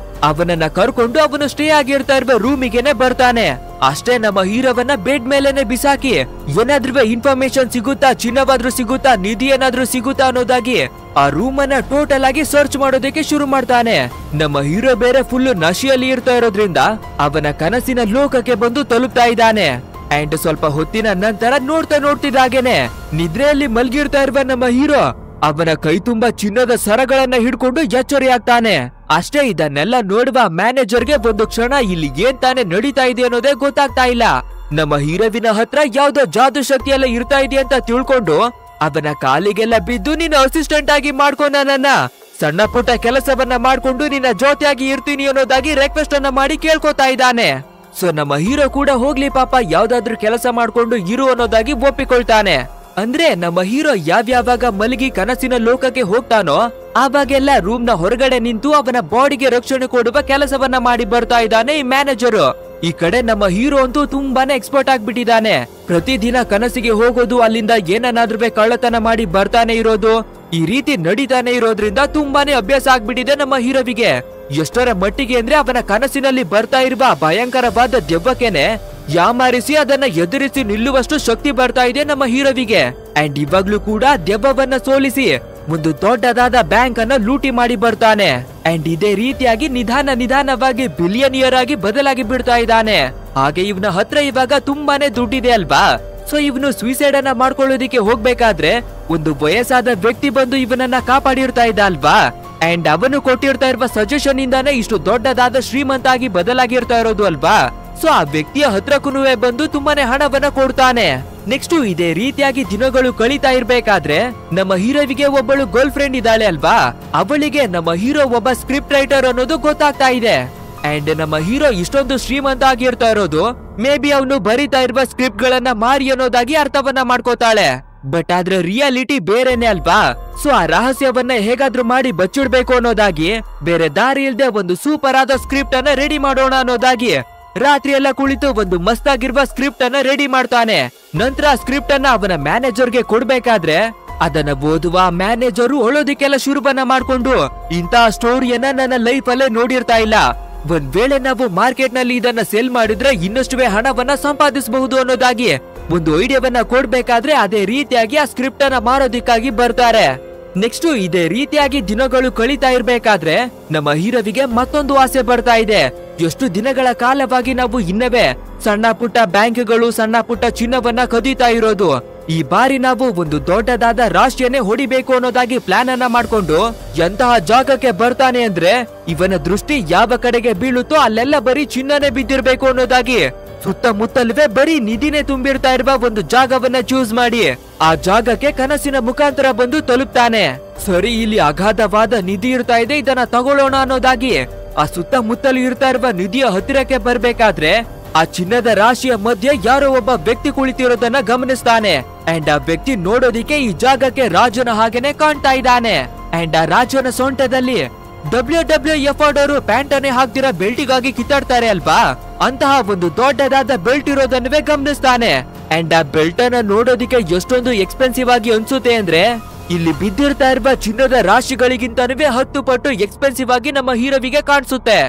ಅವನನ್ನ ಕರ್ಕೊಂಡು ಅವನು ಸ್ಟೇ ಆಗಿರ್ತಾ ಇರುವ ರೂಮಿಗೆನೆ ಬರ್ತಾನೆ. ಅಷ್ಟೇ, ನಮ್ಮ ಹೀರೋವನ್ನ ಬೆಡ್ ಮೇಲೆನೆ ಬಿಸಾಕಿ ಏನಾದ್ರೂ ಇನ್ಫಾರ್ಮೇಶನ್ ಸಿಗುತ್ತಾ, ಚಿನ್ನವಾದ್ರೂ ಸಿಗುತ್ತಾ, ನಿಧಿ ಏನಾದ್ರೂ ಸಿಗುತ್ತಾ ಅನ್ನೋದಾಗಿ ಆ ರೂಮ್ ಅನ್ನ ಟೋಟಲ್ ಆಗಿ ಸರ್ಚ್ ಮಾಡೋದಕ್ಕೆ ಶುರು ಮಾಡ್ತಾನೆ. ನಮ್ಮ ಹೀರೋ ಬೇರೆ ಫುಲ್ ನಶೆಯಲ್ಲಿ ಇರ್ತಾ ಇರೋದ್ರಿಂದ ಅವನ ಕನಸಿನ ಲೋಕಕ್ಕೆ ಬಂದು ತಲುಪ್ತಾ ಇದ್ದಾನೆ. ಅಂಡ್ ಸ್ವಲ್ಪ ಹೊತ್ತಿನ ನಂತರ ನೋಡ್ತಿದ್ದಾಗೇನೆ ನಿದ್ರೆಯಲ್ಲಿ ಮಲ್ಗಿರ್ತಾ ಇರುವ ನಮ್ಮ ಹೀರೋ ಅವನ ಕೈ ತುಂಬಾ ಚಿನ್ನದ ಸರಗಳನ್ನ ಹಿಡ್ಕೊಂಡು ಎಚ್ಚರಿ ಆಗ್ತಾನೆ. ಅಷ್ಟೇ, ಇದನ್ನೆಲ್ಲ ನೋಡುವ ಮ್ಯಾನೇಜರ್ಗೆ ಒಂದು ಕ್ಷಣ ಇಲ್ಲಿ ಏನ್ ತಾನೇ ನಡೀತಾ ಇದೆ ಅನ್ನೋದೇ ಗೊತ್ತಾಗ್ತಾ ಇಲ್ಲ. ನಮ್ಮ ಹೀರೋವಿನ ಹತ್ರ ಯಾವ್ದೋ ಜಾದೂ ಶಕ್ತಿ ಎಲ್ಲ ಇರ್ತಾ ಇದೆ ಅಂತ ತಿಳ್ಕೊಂಡು ಅವನ ಕಾಲಿಗೆಲ್ಲ ಬಿದ್ದು ನಿನ್ನ ಅಸಿಸ್ಟೆಂಟ್ ಆಗಿ ಮಾಡ್ಕೊ, ನನ್ನ ಸಣ್ಣ ಪುಟ್ಟ ಕೆಲಸವನ್ನ ಮಾಡ್ಕೊಂಡು ನಿನ್ನ ಜೊತೆಯಾಗಿ ಇರ್ತೀನಿ ಅನ್ನೋದಾಗಿ ರಿಕ್ವೆಸ್ಟ್ ಅನ್ನ ಮಾಡಿ ಕೇಳ್ಕೊತಾ ಇದ್ದಾನೆ. ಸೊ ನಮ್ಮ ಹೀರೋ ಕೂಡ ಹೋಗ್ಲಿ ಪಾಪ, ಯಾವ್ದಾದ್ರು ಕೆಲಸ ಮಾಡ್ಕೊಂಡು ಇರು ಅನ್ನೋದಾಗಿ ಒಪ್ಪಿಕೊಳ್ತಾನೆ. ಅಂದ್ರೆ ನಮ್ಮ ಹೀರೋ ಯಾವ್ಯಾವಾಗ ಮಲಗಿ ಕನಸಿನ ಲೋಕಕ್ಕೆ ಹೋಗ್ತಾನೋ ಆವಾಗೆಲ್ಲ ರೂಮ್ ನ ಹೊರಗಡೆ ನಿಂತು ಅವನ ಬಾಡಿಗೆ ರಕ್ಷಣೆ ಕೊಡುವ ಕೆಲಸವನ್ನ ಮಾಡಿ ಬರ್ತಾ ಇದ್ದಾನೆ ಈ ಮ್ಯಾನೇಜರ್. ಈ ಕಡೆ ನಮ್ಮ ಹೀರೋ ಅಂತೂ ತುಂಬಾನೇ ಎಕ್ಸ್ಪರ್ಟ್ ಆಗ್ಬಿಟ್ಟಿದ್ದಾನೆ. ಪ್ರತಿದಿನ ಕನಸಿಗೆ ಹೋಗೋದು, ಅಲ್ಲಿಂದ ಏನನ್ನಾದ್ರೂ ಕಳ್ಳತನ ಮಾಡಿ ಬರ್ತಾನೆ ಇರೋದು, ಈ ರೀತಿ ನಡೀತಾನೆ ಇರೋದ್ರಿಂದ ತುಂಬಾನೇ ಅಭ್ಯಾಸ ಆಗ್ಬಿಟ್ಟಿದೆ ನಮ್ಮ ಹೀರೋವಿಗೆ. ಎಷ್ಟರ ಮಟ್ಟಿಗೆ ಅಂದ್ರೆ ಅವನ ಕನಸಿನಲ್ಲಿ ಬರ್ತಾ ಇರುವ ಭಯಂಕರವಾದ ದೆವ್ವಕ್ಕೇನೆ ಯಾಮಾರಿಸಿ ಅದನ್ನ ಎದುರಿಸಿ ನಿಲ್ಲುವಷ್ಟು ಶಕ್ತಿ ಬರ್ತಾ ಇದೆ ನಮ್ಮ ಹೀರೋವಿಗೆ. ಅಂಡ್ ಇವಾಗ್ಲೂ ಕೂಡ ದೆವ್ವವನ್ನ ಸೋಲಿಸಿ ಒಂದು ದೊಡ್ಡದಾದ ಬ್ಯಾಂಕ್ ಅನ್ನ ಲೂಟಿ ಮಾಡಿ ಬರ್ತಾನೆ. ಅಂಡ್ ಇದೇ ರೀತಿಯಾಗಿ ನಿಧಾನವಾಗಿ ಬಿಲಿಯನಿಯರ್ ಆಗಿ ಬದಲಾಗಿ ಬಿಡ್ತಾ ಇದ್ದಾನೆ. ಹಾಗೆ ಇವನ ಹತ್ರ ಇವಾಗ ತುಂಬಾನೇ ದುಡ್ಡಿದೆ ಅಲ್ವಾ. ಸೊ ಇವನು ಸುಯಿಸೈಡ್ ಅನ್ನ ಮಾಡ್ಕೊಳ್ಳೋದಿಕ್ಕೆ ಹೋಗ್ಬೇಕಾದ್ರೆ ಒಂದು ವಯಸ್ಸಾದ ವ್ಯಕ್ತಿ ಬಂದು ಇವನನ್ನ ಕಾಪಾಡಿರ್ತಾ ಇದ್ದ ಅಲ್ವಾ. ಅಂಡ್ ಅವನು ಕೊಟ್ಟಿರ್ತಾ ಇರುವ ಸಜೆಷನ್ ಇಂದಾನೆ ಇಷ್ಟು ದೊಡ್ಡದಾದ ಶ್ರೀಮಂತ ಆಗಿ ಬದಲಾಗಿರ್ತಾ ಇರೋದು ಅಲ್ವಾ. ಸೊ ಆ ವ್ಯಕ್ತಿಯ ಹತ್ರಕ್ಕೂ ಬಂದು ತುಂಬಾನೇ ಹಣವನ್ನ ಕೊಡ್ತಾನೆ. ನೆಕ್ಸ್ಟ್ ಇದೇ ರೀತಿಯಾಗಿ ದಿನಗಳು ಕಳೀತಾ ಇರ್ಬೇಕಾದ್ರೆ ನಮ್ಮ ಹೀರೋವಿಗೆ ಒಬ್ಬಳು ಗರ್ಲ್ ಫ್ರೆಂಡ್ ಇದ್ದಾಳೆ ಅಲ್ವಾ. ಅವಳಿಗೆ ನಮ್ಮ ಹೀರೋ ಒಬ್ಬ ಸ್ಕ್ರಿಪ್ಟ್ ರೈಟರ್ ಅನ್ನೋದು ಗೊತ್ತಾಗ್ತಾ ಇದೆ. ಅಂಡ್ ನಮ್ಮ ಹೀರೋ ಇಷ್ಟೊಂದು ಶ್ರೀಮಂತ ಆಗಿರ್ತಾ ಇರೋದು ಮೇ ಬಿ ಅವನು ಬರೀತಾ ಇರುವ ಸ್ಕ್ರಿಪ್ಟ್ ಗಳನ್ನ ಮಾರಿ ಅನ್ನೋದಾಗಿ ಅರ್ಥವನ್ನ ಮಾಡ್ಕೋತಾಳೆ. ಬಟ್ ಆದ್ರೆ ರಿಯಾಲಿಟಿ ಬೇರೆನೆ ಅಲ್ವಾ. ಸೊ ಆ ರಹಸ್ಯವನ್ನ ಹೇಗಾದ್ರೂ ಮಾಡಿ ಬಚ್ಚಿಡ್ಬೇಕು ಅನ್ನೋದಾಗಿ ಬೇರೆ ದಾರಿ ಇಲ್ದೆ ಒಂದು ಸೂಪರ್ ಆದ ಸ್ಕ್ರಿಪ್ಟ್ ಅನ್ನ ರೆಡಿ ಮಾಡೋಣ ಅನ್ನೋದಾಗಿ ರಾತ್ರಿ ಎಲ್ಲ ಕುಳಿತು ಒಂದು ಮಸ್ತಾಗಿರುವ ಸ್ಕ್ರಿಪ್ಟ್ ಅನ್ನ ರೆಡಿ ಮಾಡ್ತಾನೆ. ನಂತರ ಸ್ಕ್ರಿಪ್ಟ್ ಅನ್ನ ಅವನ ಮ್ಯಾನೇಜರ್ಗೆ ಕೊಡ್ಬೇಕಾದ್ರೆ ಅದನ್ನ ಓದುವ ಮ್ಯಾನೇಜರು ಅಳೋದಿಕ್ಕೆಲ್ಲ ಶುರುವನ್ನ ಮಾಡ್ಕೊಂಡು, ಇಂತಹ ಸ್ಟೋರಿಯನ್ನ ನನ್ನ ಲೈಫ್ ಅಲ್ಲೇ ನೋಡಿರ್ತಾ ಇಲ್ಲ, ಒಂದ್ ವೇಳೆ ನಾವು ಮಾರ್ಕೆಟ್ ನಲ್ಲಿ ಇದನ್ನ ಸೇಲ್ ಮಾಡಿದ್ರೆ ಇನ್ನಷ್ಟುವೇ ಹಣವನ್ನ ಸಂಪಾದಿಸಬಹುದು ಅನ್ನೋದಾಗಿ ಒಂದು ಐಡಿಯಾವನ್ನ ಕೊಡ್ಬೇಕಾದ್ರೆ ಅದೇ ರೀತಿಯಾಗಿ ಆ ಸ್ಕ್ರಿಪ್ಟ್ ಅನ್ನ ಮಾರೋದಿಕ್ಕಾಗಿ ಬರ್ತಾರೆ. ನೆಕ್ಸ್ಟ್ ಇದೇ ರೀತಿಯಾಗಿ ದಿನಗಳು ಕಳೀತಾ ಇರ್ಬೇಕಾದ್ರೆ ನಮ್ಮ ಹೀರೋವಿಗೆ ಮತ್ತೊಂದು ಆಸೆ ಬರ್ತಾ ಇದೆ. ಎಷ್ಟು ದಿನಗಳ ಕಾಲವಾಗಿ ನಾವು ಇನ್ನವೇ ಸಣ್ಣ ಪುಟ್ಟ ಬ್ಯಾಂಕ್ಗಳು, ಸಣ್ಣ ಪುಟ್ಟ ಚಿನ್ನವನ್ನ ಕದೀತಾ ಇರೋದು. ಈ ಬಾರಿ ನಾವು ಒಂದು ದೊಡ್ಡದಾದ ರಾಶಿಯನ್ನೇ ಹೊಡಿಬೇಕು ಅನ್ನೋದಾಗಿ ಪ್ಲಾನ್ ಅನ್ನ ಮಾಡ್ಕೊಂಡು ಎಂತಹ ಜಾಗಕ್ಕೆ ಬರ್ತಾನೆ ಅಂದ್ರೆ ಇವನ ದೃಷ್ಟಿ ಯಾವ ಕಡೆಗೆ ಬೀಳುತ್ತೋ ಅಲ್ಲೆಲ್ಲ ಬರೀ ಚಿನ್ನನೇ ಬಿದ್ದಿರ್ಬೇಕು ಅನ್ನೋದಾಗಿ ಸುತ್ತಮುತ್ತಲವೇ ಬರೀ ನಿಧಿನೇ ತುಂಬಿರ್ತಾ ಇರುವ ಒಂದು ಜಾಗವನ್ನ ಚೂಸ್ ಮಾಡಿ ಆ ಜಾಗಕ್ಕೆ ಕನಸಿನ ಮುಖಾಂತರ ಬಂದು ತಲುಪ್ತಾನೆ. ಸರಿ, ಇಲ್ಲಿ ಅಗಾಧವಾದ ನಿಧಿ ಇರ್ತಾ ಇದೆ, ಇದನ್ನ ತಗೊಳ್ಳೋಣ ಅನ್ನೋದಾಗಿ ಆ ಸುತ್ತಮುತ್ತಲು ಇರ್ತಾ ಇರುವ ನಿಧಿಯ ಹತ್ತಿರಕ್ಕೆ ಬರ್ಬೇಕಾದ್ರೆ ಆ ಚಿನ್ನದ ರಾಶಿಯ ಮಧ್ಯೆ ಯಾರೋ ಒಬ್ಬ ವ್ಯಕ್ತಿ ಕುಳಿತಿರೋದನ್ನ ಗಮನಿಸ್ತಾನೆ. ಅಂಡ್ ಆ ವ್ಯಕ್ತಿ ನೋಡೋದಿಕ್ಕೆ ಈ ಜಾಗಕ್ಕೆ ರಾಜನ ಹಾಗೇನೆ ಕಾಣ್ತಾ ಇದ್ದಾನೆ. ಅಂಡ್ ಆ ರಾಜನ ಸೊಂಟದಲ್ಲಿ WWF ಆಡೋರು ಪ್ಯಾಂಟ್ ಅನ್ನೇ ಹಾಕ್ತಿರೋ ಬೆಲ್ಟಿಗಾಗಿ ಕಿತ್ತಾಡ್ತಾರೆ ಅಲ್ವಾ, ಅಂತಹ ಒಂದು ದೊಡ್ಡದಾದ ಬೆಲ್ಟ್ ಇರೋದನ್ನೇ ಗಮನಿಸ್ತಾನೆ. ಅಂಡ್ ಆ ಬೆಲ್ಟ್ ಅನ್ನ ನೋಡೋದಿಕ್ಕೆ ಎಷ್ಟೊಂದು ಎಕ್ಸ್ಪೆನ್ಸಿವ್ ಆಗಿ ಅನ್ಸುತ್ತೆ ಅಂದ್ರೆ ಇಲ್ಲಿ ಬಿದ್ದಿರ್ತಾ ಇರುವ ಚಿನ್ನದ ರಾಶಿಗಳಿಗಿಂತನೂ 10 ಪಟ್ಟು ಎಕ್ಸ್ಪೆನ್ಸಿವ್ ಆಗಿ ನಮ್ಮ ಹೀರೋವಿಗೆ ಕಾಣಿಸುತ್ತೆ.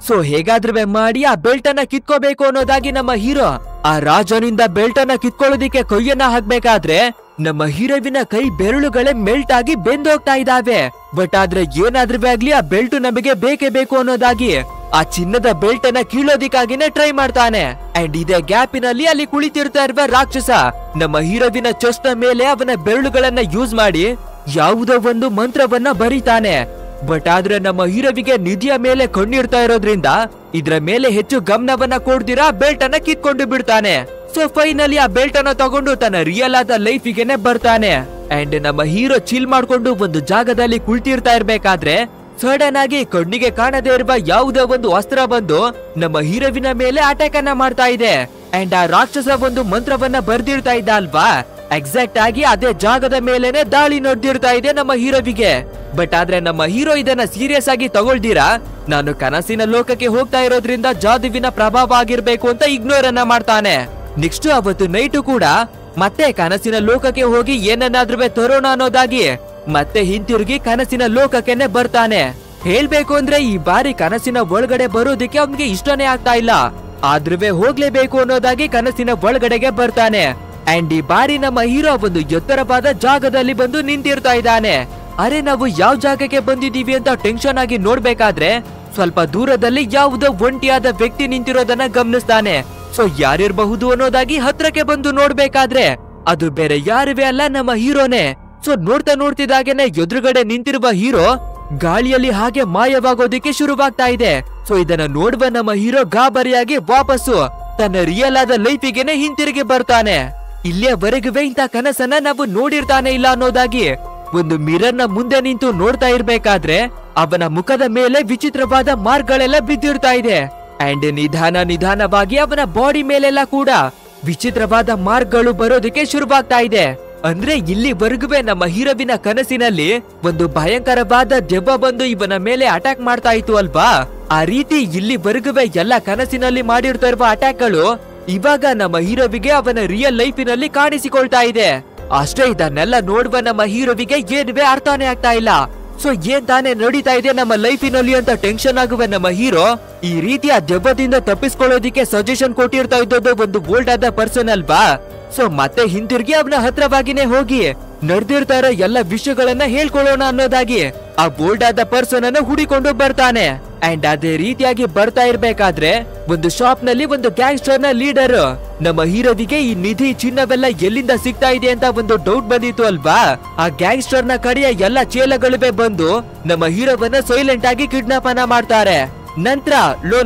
ಸೊ ಹೇಗಾದ್ರೂ ಮಾಡಿ ಆ ಬೆಲ್ಟ್ ಅನ್ನ ಕಿತ್ಕೋಬೇಕು ಅನ್ನೋದಾಗಿ ನಮ್ಮ ಹೀರೋ ಆ ರಾಜನಿಂದ ಬೆಲ್ಟ್ ಅನ್ನ ಕಿತ್ಕೊಳ್ಳೋದಿಕ್ಕೆ ಕೈಯನ್ನ ಹಾಕ್ಬೇಕಾದ್ರೆ ನಮ್ಮ ಹೀರೋವಿನ ಕೈ ಬೆರಳುಗಳೇ ಮೆಲ್ಟ್ ಆಗಿ ಬೆಂದೋಗ್ತಾ ಇದಾವೆ. ಬಟ್ ಆದ್ರೆ ಏನಾದ್ರೂ ಆಗ್ಲಿ ಆ ಬೆಲ್ಟ್ ನಮಗೆ ಬೇಕೇ ಬೇಕು ಅನ್ನೋದಾಗಿ ಆ ಚಿನ್ನದ ಬೆಲ್ಟ್ ಅನ್ನ ಕೀಳೋದಿಕ್ಕಾಗಿನೇ ಟ್ರೈ ಮಾಡ್ತಾನೆ. ಅಂಡ್ ಇದೇ ಗ್ಯಾಪಿನಲ್ಲಿ ಅಲ್ಲಿ ಕುಳಿತಿರ್ತಾ ಇರುವ ರಾಕ್ಷಸ ನಮ್ಮ ಹೀರೋವಿನ ಚೆಸ್ಟ್ ಮೇಲೆ ಅವನ ಬೆರಳುಗಳನ್ನ ಯೂಸ್ ಮಾಡಿ ಯಾವುದೋ ಒಂದು ಮಂತ್ರವನ್ನ ಬರೀತಾನೆ. ಬಟ್ ಆದ್ರೆ ನಮ್ಮ ಹೀರೋವಿಗೆ ನಿಧಿಯ ಮೇಲೆ ಕಣ್ಣಿರ್ತಾ ಇರೋದ್ರಿಂದ ಇದ್ರ ಮೇಲೆ ಹೆಚ್ಚು ಗಮನವನ್ನ ಕೊಡ್ದಿರಾ ಬೆಲ್ಟ್ ಅನ್ನ ಕಿತ್ಕೊಂಡು ಬಿಡ್ತಾನೆ. ಸೊ ಫೈನಲಿ ಆ ಬೆಲ್ಟ್ ಅನ್ನ ತಗೊಂಡು ತನ್ನ ರಿಯಲ್ ಆದ ಲೈಫಿಗೆನೆ ಬರ್ತಾನೆ. ಅಂಡ್ ನಮ್ಮ ಹೀರೋ ಚಿಲ್ ಮಾಡ್ಕೊಂಡು ಒಂದು ಜಾಗದಲ್ಲಿ ಕುಳಿತಿರ್ತಾ ಇರ್ಬೇಕಾದ್ರೆ ಸಡನ್ ಆಗಿ ಕಣ್ಣಿಗೆ ಕಾಣದೇ ಇರುವ ಯಾವುದೋ ಒಂದು ಅಸ್ತ್ರ ಬಂದು ನಮ್ಮ ಹೀರೋವಿನ ಮೇಲೆ ಅಟ್ಯಾಕ್ ಅನ್ನ ಮಾಡ್ತಾ ಇದೆ. ಅಂಡ್ ಆ ರಾಕ್ಷಸ ಒಂದು ಮಂತ್ರವನ್ನ ಬರ್ದಿರ್ತಾ ಇದ್ದ ಅಲ್ವಾ, ಎಕ್ಸಾಕ್ಟ್ ಆಗಿ ಅದೇ ಜಾಗದ ಮೇಲೆನೆ ದಾಳಿ ನಡೆದಿರ್ತಾ ಇದೆ ನಮ್ಮ ಹೀರೋವಿಗೆ. ಬಟ್ ಆದ್ರೆ ನಮ್ಮ ಹೀರೋ ಇದನ್ನ ಸೀರಿಯಸ್ ಆಗಿ ತಗೊಳ್ದಿರಾ ನಾನು ಕನಸಿನ ಲೋಕಕ್ಕೆ ಹೋಗ್ತಾ ಇರೋದ್ರಿಂದ ಜಾದುವಿನ ಪ್ರಭಾವ ಆಗಿರ್ಬೇಕು ಅಂತ ಇಗ್ನೋರ್ ಅನ್ನ ಮಾಡ್ತಾನೆ. ನೆಕ್ಸ್ಟ್ ಅವತ್ತು ನೈಟು ಕೂಡ ಮತ್ತೆ ಕನಸಿನ ಲೋಕಕ್ಕೆ ಹೋಗಿ ಏನನ್ನಾದ್ರೂ ತರೋಣ ಅನ್ನೋದಾಗಿ ಮತ್ತೆ ಹಿಂತಿರುಗಿ ಕನಸಿನ ಲೋಕಕ್ಕೆನೆ ಬರ್ತಾನೆ. ಹೇಳ್ಬೇಕು ಅಂದ್ರೆ ಈ ಬಾರಿ ಕನಸಿನ ಒಳಗಡೆ ಬರೋದಿಕ್ಕೆ ಅವನಿಗೆ ಇಷ್ಟನೇ ಆಗ್ತಾ ಇಲ್ಲ, ಆದ್ರೂ ಹೋಗ್ಲೇಬೇಕು ಅನ್ನೋದಾಗಿ ಕನಸಿನ ಒಳಗಡೆಗೆ ಬರ್ತಾನೆ. ಅಂಡ್ ಈ ಬಾರಿ ನಮ್ಮ ಹೀರೋ ಒಂದು ಎತ್ತರವಾದ ಜಾಗದಲ್ಲಿ ಬಂದು ನಿಂತಿರ್ತಾ ಇದ್ದಾನೆ. ಅರೆ ನಾವು ಯಾವ ಜಾಗಕ್ಕೆ ಬಂದಿದೀವಿ ಅಂತ ಟೆನ್ಷನ್ ಆಗಿ ನೋಡ್ಬೇಕಾದ್ರೆ ಸ್ವಲ್ಪ ದೂರದಲ್ಲಿ ಯಾವುದೋ ಒಂಟಿಯಾದ ವ್ಯಕ್ತಿ ನಿಂತಿರೋದನ್ನ ಗಮನಿಸ್ತಾನೆ. ಸೊ ಯಾರಿರಬಹುದು ಅನ್ನೋದಾಗಿ ಹತ್ರಕ್ಕೆ ಬಂದು ನೋಡ್ಬೇಕಾದ್ರೆ ಅದು ಬೇರೆ ಯಾರುವೇ ಅಲ್ಲ, ನಮ್ಮ ಹೀರೋನೇ. ಸೊ ನೋಡ್ತಿದ್ದಾಗೇನೆ ಎದುರುಗಡೆ ನಿಂತಿರುವ ಹೀರೋ ಗಾಳಿಯಲ್ಲಿ ಹಾಗೆ ಮಾಯವಾಗೋದಿಕ್ಕೆ ಶುರುವಾಗ್ತಾ ಇದೆ. ಸೊ ಇದನ್ನ ನೋಡುವ ನಮ್ಮ ಹೀರೋ ಗಾಬರಿಯಾಗಿ ವಾಪಸ್ಸು ತನ್ನ ರಿಯಲ್ ಆದ ಲೈಫಿಗೆನೆ ಹಿಂತಿರುಗಿ ಬರ್ತಾನೆ. ಇಲ್ಲಿಯವರೆಗೂ ಇಂಥ ಕನಸನ್ನ ನಾವು ನೋಡಿರ್ತಾನೆ ಇಲ್ಲ ಅನ್ನೋದಾಗಿ ಒಂದು ಮಿರರ್ ನ ಮುಂದೆ ನಿಂತು ನೋಡ್ತಾ ಇರ್ಬೇಕಾದ್ರೆ ಅವನ ಮುಖದ ಮೇಲೆ ವಿಚಿತ್ರವಾದ ಮಾರ್ಕ್ಗಳೆಲ್ಲ ಬಿದ್ದಿರ್ತಾ ಇದೆ. ಅಂಡ್ ನಿಧಾನವಾಗಿ ಅವನ ಬಾಡಿ ಮೇಲೆಲ್ಲ ಕೂಡ ವಿಚಿತ್ರವಾದ ಮಾರ್ಕ್ಗಳು ಬರೋದಕ್ಕೆ ಶುರುವಾಗ್ತಾ ಇದೆ. ಅಂದ್ರೆ ಇಲ್ಲಿವರೆಗುವೆ ನಮ್ಮ ಹೀರೋವಿನ ಕನಸಿನಲ್ಲಿ ಒಂದು ಭಯಂಕರವಾದ ದೆವ್ವ ಬಂದು ಇವನ ಮೇಲೆ ಅಟ್ಯಾಕ್ ಮಾಡ್ತಾ ಇತ್ತು ಅಲ್ವಾ. ಆ ರೀತಿ ಇಲ್ಲಿವರೆಗುವೆ ಎಲ್ಲ ಕನಸಿನಲ್ಲಿ ಮಾಡಿರ್ತಾ ಇರುವ ಅಟ್ಯಾಕ್ ಗಳು ಇವಾಗ ನಮ್ಮ ಹೀರೋವಿಗೆ ಅವನ ರಿಯಲ್ ಲೈಫಿನಲ್ಲಿ ಕಾಣಿಸಿಕೊಳ್ತಾ ಇದೆ. ಅಷ್ಟೇ ಇದನ್ನೆಲ್ಲ ನೋಡುವ ನಮ್ಮ ಹೀರೋವಿಗೆ ಏನುವೆ ಅರ್ಥನೇ ಆಗ್ತಾ ಇಲ್ಲ. ಸೊ ಏನ್ ತಾನೇ ನಡೀತಾ ಇದೆ ನಮ್ಮ ಲೈಫಿನಲ್ಲಿ ಅಂತ ಟೆನ್ಷನ್ ಆಗುವ ನಮ್ಮ ಹೀರೋ ಈ ರೀತಿಯ ದೆವ್ವದಿಂದ ತಪ್ಪಿಸ್ಕೊಳ್ಳೋದಿಕ್ಕೆ ಸಜೆಷನ್ ಕೊಟ್ಟಿರ್ತಾ ಇದ್ದದ್ದು ಒಂದು ಬೋಲ್ಡ್ ಆದ ಪರ್ಸನ್ ಅಲ್ವಾ. ಸೊ ಮತ್ತೆ ಹಿಂತಿರುಗಿ ಅವನ ಹತ್ರವಾಗಿನೇ ಹೋಗಿ ನಡೆದಿರ್ತಾ ಇರೋ ಎಲ್ಲ ವಿಷಯಗಳನ್ನ ಹೇಳ್ಕೊಳ್ಳೋಣ ಅನ್ನೋದಾಗಿ ಆ ಬೋಲ್ಡ್ ಆದ ಪರ್ಸನ್ ಅನ್ನು ಹುಡಿಕೊಂಡು ಬರ್ತಾನೆ. ಅಂಡ್ ಅದೇ ರೀತಿಯಾಗಿ ಬರ್ತಾ ಇರ್ಬೇಕಾದ್ರೆ ಒಂದು ಶಾಪ್ ನಲ್ಲಿ ಒಂದು ಗ್ಯಾಂಗ್ಸ್ಟರ್ ನ ಲೀಡರ್ ನಮ್ಮ ಹೀರೋವಿಗೆ ಈ ನಿಧಿ ಚಿನ್ನವೆಲ್ಲ ಎಲ್ಲಿಂದ ಸಿಗ್ತಾ ಇದೆ ಅಂತ ಒಂದು ಡೌಟ್ ಬಂದಿತ್ತು ಅಲ್ವಾ. ಆ ಗ್ಯಾಂಗ್ಸ್ಟರ್ ನ ಕಡೆಯ ಎಲ್ಲ ಚೇಲಗಳಿವೆ ಬಂದು ನಮ್ಮ ಹೀರೋವನ್ನ ಸೈಲೆಂಟ್ ಆಗಿ ಕಿಡ್ನಾಪ್ ಅನ್ನ ಮಾಡ್ತಾರೆ. ನಂತರ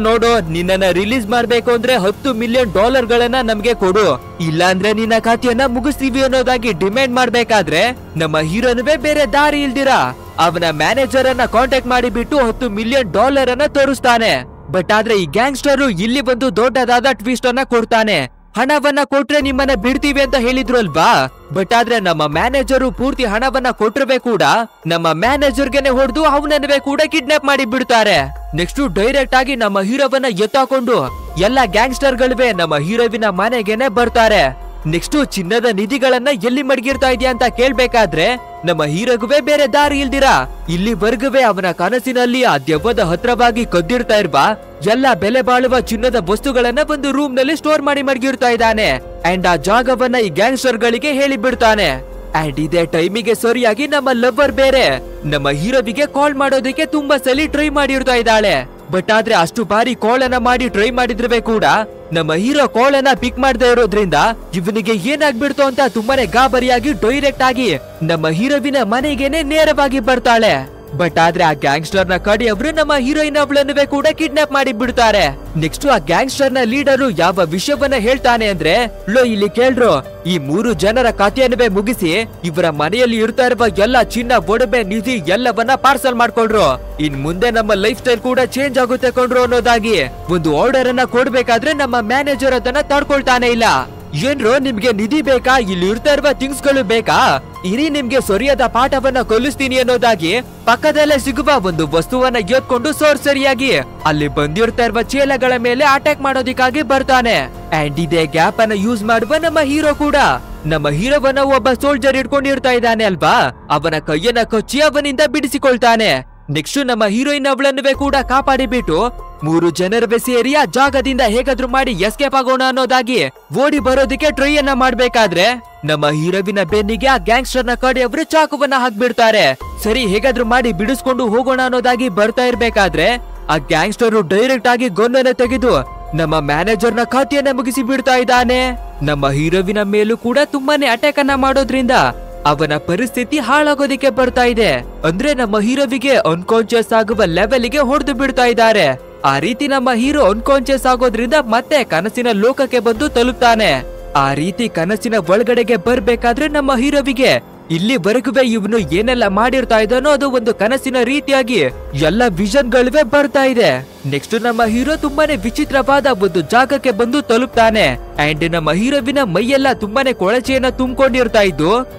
ನೋಡು ನಿನ್ನನ್ನ ರಿಲೀಸ್ ಮಾಡ್ಬೇಕು ಅಂದ್ರೆ $10 ಮಿಲಿಯನ್ ನಮ್ಗೆ ಕೊಡು, ಇಲ್ಲ ಅಂದ್ರೆ ನಿನ್ನ ಖಾತೆಯನ್ನ ಮುಗಿಸ್ತೀವಿ ಅನ್ನೋದಾಗಿ ಡಿಮ್ಯಾಂಡ್ ಮಾಡ್ಬೇಕಾದ್ರೆ ನಮ್ಮ ಹೀರೋನುವೆ ಬೇರೆ ದಾರಿ ಇಲ್ದಿರಾ ಅವನ ಮ್ಯಾನೇಜರ್ ಅನ್ನ ಕಾಂಟ್ಯಾಕ್ಟ್ ಮಾಡಿಬಿಟ್ಟು $10 ಮಿಲಿಯನ್ ಅನ್ನ ತೋರಿಸ್ತಾನೆ. ಬಟ್ ಆದ್ರೆ ಈ ಗ್ಯಾಂಗ್ಸ್ಟರ್ ಇಲ್ಲಿ ಒಂದು ದೊಡ್ಡದಾದ ಟ್ವಿಸ್ಟ್ ಅನ್ನ ಕೊಡ್ತಾನೆ. ಹಣವನ್ನ ಕೊಟ್ರೆ ನಿಮ್ಮನ್ನ ಬಿಡ್ತೀವಿ ಅಂತ ಹೇಳಿದ್ರು ಅಲ್ವಾ. ಬಟ್ ಆದ್ರೆ ನಮ್ಮ ಮ್ಯಾನೇಜರು ಪೂರ್ತಿ ಹಣವನ್ನ ಕೊಟ್ರವೇ ಕೂಡ ನಮ್ಮ ಮ್ಯಾನೇಜರ್ಗೆನೆ ಹೊಡೆದು ಅವನನ್ನೇ ಕೂಡ ಕಿಡ್ನಾಪ್ ಮಾಡಿ ಬಿಡ್ತಾರೆ. ನೆಕ್ಸ್ಟ್ ಡೈರೆಕ್ಟ್ ಆಗಿ ನಮ್ಮ ಹೀರೋವನ್ನ ಎತ್ತಾಕೊಂಡು ಎಲ್ಲ ಗ್ಯಾಂಗ್ಸ್ಟರ್ ಗಳಿವೆ ನಮ್ಮ ಹೀರೋವಿನ ಮನೆಗೆನೆ ಬರ್ತಾರೆ. ನೆಕ್ಸ್ಟ್ ಚಿನ್ನದ ನಿಧಿಗಳನ್ನ ಎಲ್ಲಿ ಮಡಗಿರ್ತಾ ಇದೆಯಾ ಅಂತ ಕೇಳ್ಬೇಕಾದ್ರೆ ನಮ್ಮ ಹೀರೋಗುವೆ ಬೇರೆ ದಾರಿ ಇಲ್ದಿರಾ ಇಲ್ಲಿವರೆಗುವೆ ಅವನ ಕನಸಿನಲ್ಲಿ ಆ ದೆವ್ವದ ಹತ್ರವಾಗಿ ಕದ್ದಿರ್ತಾ ಇರುವ ಎಲ್ಲ ಬೆಲೆ ಬಾಳುವ ಚಿನ್ನದ ವಸ್ತುಗಳನ್ನ ಒಂದು ರೂಮ್ ನಲ್ಲಿ ಸ್ಟೋರ್ ಮಾಡಿ ಮಡಗಿರ್ತಾ ಇದ್ದಾನೆ. ಅಂಡ್ ಆ ಜಾಗವನ್ನ ಈ ಗ್ಯಾಂಗ್ಸ್ಟರ್ ಗಳಿಗೆ ಹೇಳಿ ಬಿಡ್ತಾನೆ. ಅಂಡ್ ಇದೇ ಟೈಮಿಗೆ ಸರಿಯಾಗಿ ನಮ್ಮ ಲವರ್ ಬೇರೆ ನಮ್ಮ ಹೀರೋವಿಗೆ ಕಾಲ್ ಮಾಡೋದಕ್ಕೆ ತುಂಬಾ ಸಲ ಟ್ರೈ ಮಾಡಿರ್ತಾ ಇದ್ದಾಳೆ. ಬಟ್ ಆದ್ರೆ ಅಷ್ಟು ಬಾರಿ ಕಾಲ್ ಅನ್ನ ಮಾಡಿ ಟ್ರೈ ಮಾಡಿದ್ರೆ ಕೂಡ ನಮ್ಮ ಹೀರೋ ಕಾಲ್ ಅನ್ನ ಪಿಕ್ ಮಾಡದೇ ಇರೋದ್ರಿಂದ ಇವನಿಗೆ ಏನಾಗ್ಬಿಡ್ತು ಅಂತ ತುಂಬಾನೇ ಗಾಬರಿಯಾಗಿ ಡೈರೆಕ್ಟ್ ಆಗಿ ನಮ್ಮ ಹೀರೋವಿನ ಮನೆಗೇನೆ ನೇರವಾಗಿ ಬರ್ತಾಳೆ. ಬಟ್ ಆದ್ರೆ ಆ ಗ್ಯಾಂಗ್ಸ್ಟರ್ ನ ಕಡೆಯವರು ನಮ್ಮ ಹೀರೋಯಿನ್ ಅವಳನ್ನುವೆ ಕೂಡ ಕಿಡ್ನಾಪ್ ಮಾಡಿ ಬಿಡ್ತಾರೆ. ನೆಕ್ಸ್ಟ್ ಆ ಗ್ಯಾಂಗ್ಸ್ಟರ್ ನ ಲೀಡರು ಯಾವ ವಿಷಯವನ್ನ ಹೇಳ್ತಾನೆ ಅಂದ್ರೆ ಇಲ್ಲಿ ಕೇಳ್ರು, ಈ 3 ಜನರ ಕಥೆಯನ್ನುವೆ ಮುಗಿಸಿ ಇವರ ಮನೆಯಲ್ಲಿ ಇರ್ತಾ ಇರುವ ಎಲ್ಲ ಚಿನ್ನ ಒಡವೆ ನಿಧಿ ಎಲ್ಲವನ್ನ ಪಾರ್ಸಲ್ ಮಾಡ್ಕೊಂಡ್ರು. ಇನ್ ಮುಂದೆ ನಮ್ಮ ಲೈಫ್ ಸ್ಟೈಲ್ ಕೂಡ ಚೇಂಜ್ ಆಗುತ್ತೆ ಕೊಂಡ್ರು ಅನ್ನೋದಾಗಿ ಒಂದು ಆರ್ಡರ್ ಅನ್ನ ಕೊಡ್ಬೇಕಾದ್ರೆ ನಮ್ಮ ಮ್ಯಾನೇಜರ್ ಅದನ್ನ ತಡ್ಕೊಳ್ತಾನೆ ಇಲ್ಲ. ಏನ್ರೋ ನಿಮ್ಗೆ ನಿಧಿ ಬೇಕಾ, ಇಲ್ಲಿ ಇರ್ತಾ ಇರುವ ಥಿಂಗ್ಸ್ ಗಳು ಬೇಕಾ, ಇರಿ ನಿಮ್ಗೆ ಸರಿಯಾದ ಪಾಠವನ್ನ ಕಲಿಸ್ತೀನಿ ಅನ್ನೋದಾಗಿ ಪಕ್ಕದಲ್ಲೇ ಸಿಗುವ ಒಂದು ವಸ್ತುವನ್ನ ಎತ್ಕೊಂಡು ಸರಿಯಾಗಿ ಅಲ್ಲಿ ಬಂದಿರ್ತಾ ಇರುವ ಚೇಲಗಳ ಮೇಲೆ ಅಟ್ಯಾಕ್ ಮಾಡೋದಿಕ್ಕಾಗಿ ಬರ್ತಾನೆ. ಅಂಡ್ ಇದೇ ಗ್ಯಾಪ್ ಅನ್ನ ಯೂಸ್ ಮಾಡುವ ನಮ್ಮ ಹೀರೋ ಕೂಡ ನಮ್ಮ ಹೀರೋವನ್ನ ಒಬ್ಬ ಸೋಲ್ಜರ್ ಇಟ್ಕೊಂಡಿರ್ತಾ ಇದ್ದಾನೆ ಅಲ್ವಾ, ಅವನ ಕೈಯನ್ನ ಕಚ್ಚಿ ಅವನಿಂದ ಬಿಡಿಸಿಕೊಳ್ತಾನೆ. ನೆಕ್ಸ್ಟ್ ನಮ್ಮ ಹೀರೋಯಿನ್ ಅವಳನ್ನುವೆ ಕೂಡ ಕಾಪಾಡಿಬಿಟ್ಟು 3 ಜನರವೇ ಸೇರಿ ಆ ಜಾಗದಿಂದ ಹೇಗಾದ್ರೂ ಮಾಡಿ ಎಸ್ಕೇಪ್ ಆಗೋಣ ಅನ್ನೋದಾಗಿ ಓಡಿ ಬರೋದಿಕ್ಕೆ ಟ್ರೈ ಅನ್ನ ಮಾಡ್ಬೇಕಾದ್ರೆ ನಮ್ಮ ಹೀರೋವಿನ ಬೆನ್ನಿಗೆ ಆ ಗ್ಯಾಂಗ್ಸ್ಟರ್ ನ ಕಡೆಯವರು ಚಾಕುವನ್ನ ಹಾಕ್ಬಿಡ್ತಾರೆ. ಸರಿ ಹೇಗಾದ್ರೂ ಮಾಡಿ ಬಿಡಿಸ್ಕೊಂಡು ಹೋಗೋಣ ಅನ್ನೋದಾಗಿ ಬರ್ತಾ ಇರ್ಬೇಕಾದ್ರೆ ಆ ಗ್ಯಾಂಗ್ಸ್ಟರ್ ಡೈರೆಕ್ಟ್ ಆಗಿ ಗನ್ನನ್ನ ತೆಗೆದು ನಮ್ಮ ಮ್ಯಾನೇಜರ್ ನ ಖಾತೆಯನ್ನ ಮುಗಿಸಿ ಬಿಡ್ತಾ ಇದ್ದಾನೆ. ನಮ್ಮ ಹೀರೋವಿನ ಮೇಲೂ ಕೂಡ ತುಂಬಾನೇ ಅಟ್ಯಾಕ್ ಅನ್ನ ಮಾಡೋದ್ರಿಂದ ಅವನ ಪರಿಸ್ಥಿತಿ ಹಾಳಾಗೋದಿಕ್ಕೆ ಬರ್ತಾ ಇದೆ. ಅಂದ್ರೆ ನಮ್ಮ ಹೀರೋವಿಗೆ ಅನ್ಕಾನ್ಶಿಯಸ್ ಆಗುವ ಲೆವೆಲ್ಗೆ ಹೊಡೆದು ಬಿಡ್ತಾ ಇದ್ದಾರೆ. ಆ ರೀತಿ ನಮ್ಮ ಹೀರೋ ಅನ್ಕಾನ್ಶಿಯಸ್ ಆಗೋದ್ರಿಂದ ಮತ್ತೆ ಕನಸಿನ ಲೋಕಕ್ಕೆ ಬಂದು ತಲುಪ್ತಾನೆ. ಆ ರೀತಿ ಕನಸಿನ ಒಳಗಡೆಗೆ ಬರ್ಬೇಕಾದ್ರೆ ನಮ್ಮ ಹೀರೋವಿಗೆ ಇಲ್ಲಿವರೆಗುವೆ ಇವನು ಏನೆಲ್ಲ ಮಾಡಿರ್ತಾ ಇದ್ದಾನೋ ಅದು ಒಂದು ಕನಸಿನ ರೀತಿಯಾಗಿ ಎಲ್ಲ ವಿಷನ್ ಗಳಿವೆ ಬರ್ತಾ ಇದೆ. ನೆಕ್ಸ್ಟ್ ನಮ್ಮ ಹೀರೋ ತುಂಬಾನೇ ವಿಚಿತ್ರವಾದ ಒಂದು ಜಾಗಕ್ಕೆ ಬಂದು ತಲುಪ್ತಾನೆ. ಅಂಡ್ ನಮ್ಮ ಹೀರೋವಿನ ಮೈಯೆಲ್ಲ ತುಂಬಾನೇ ಕೊಳಚೆಯನ್ನ ತುಂಬಿಕೊಂಡಿರ್ತಾ ಇದ್ದು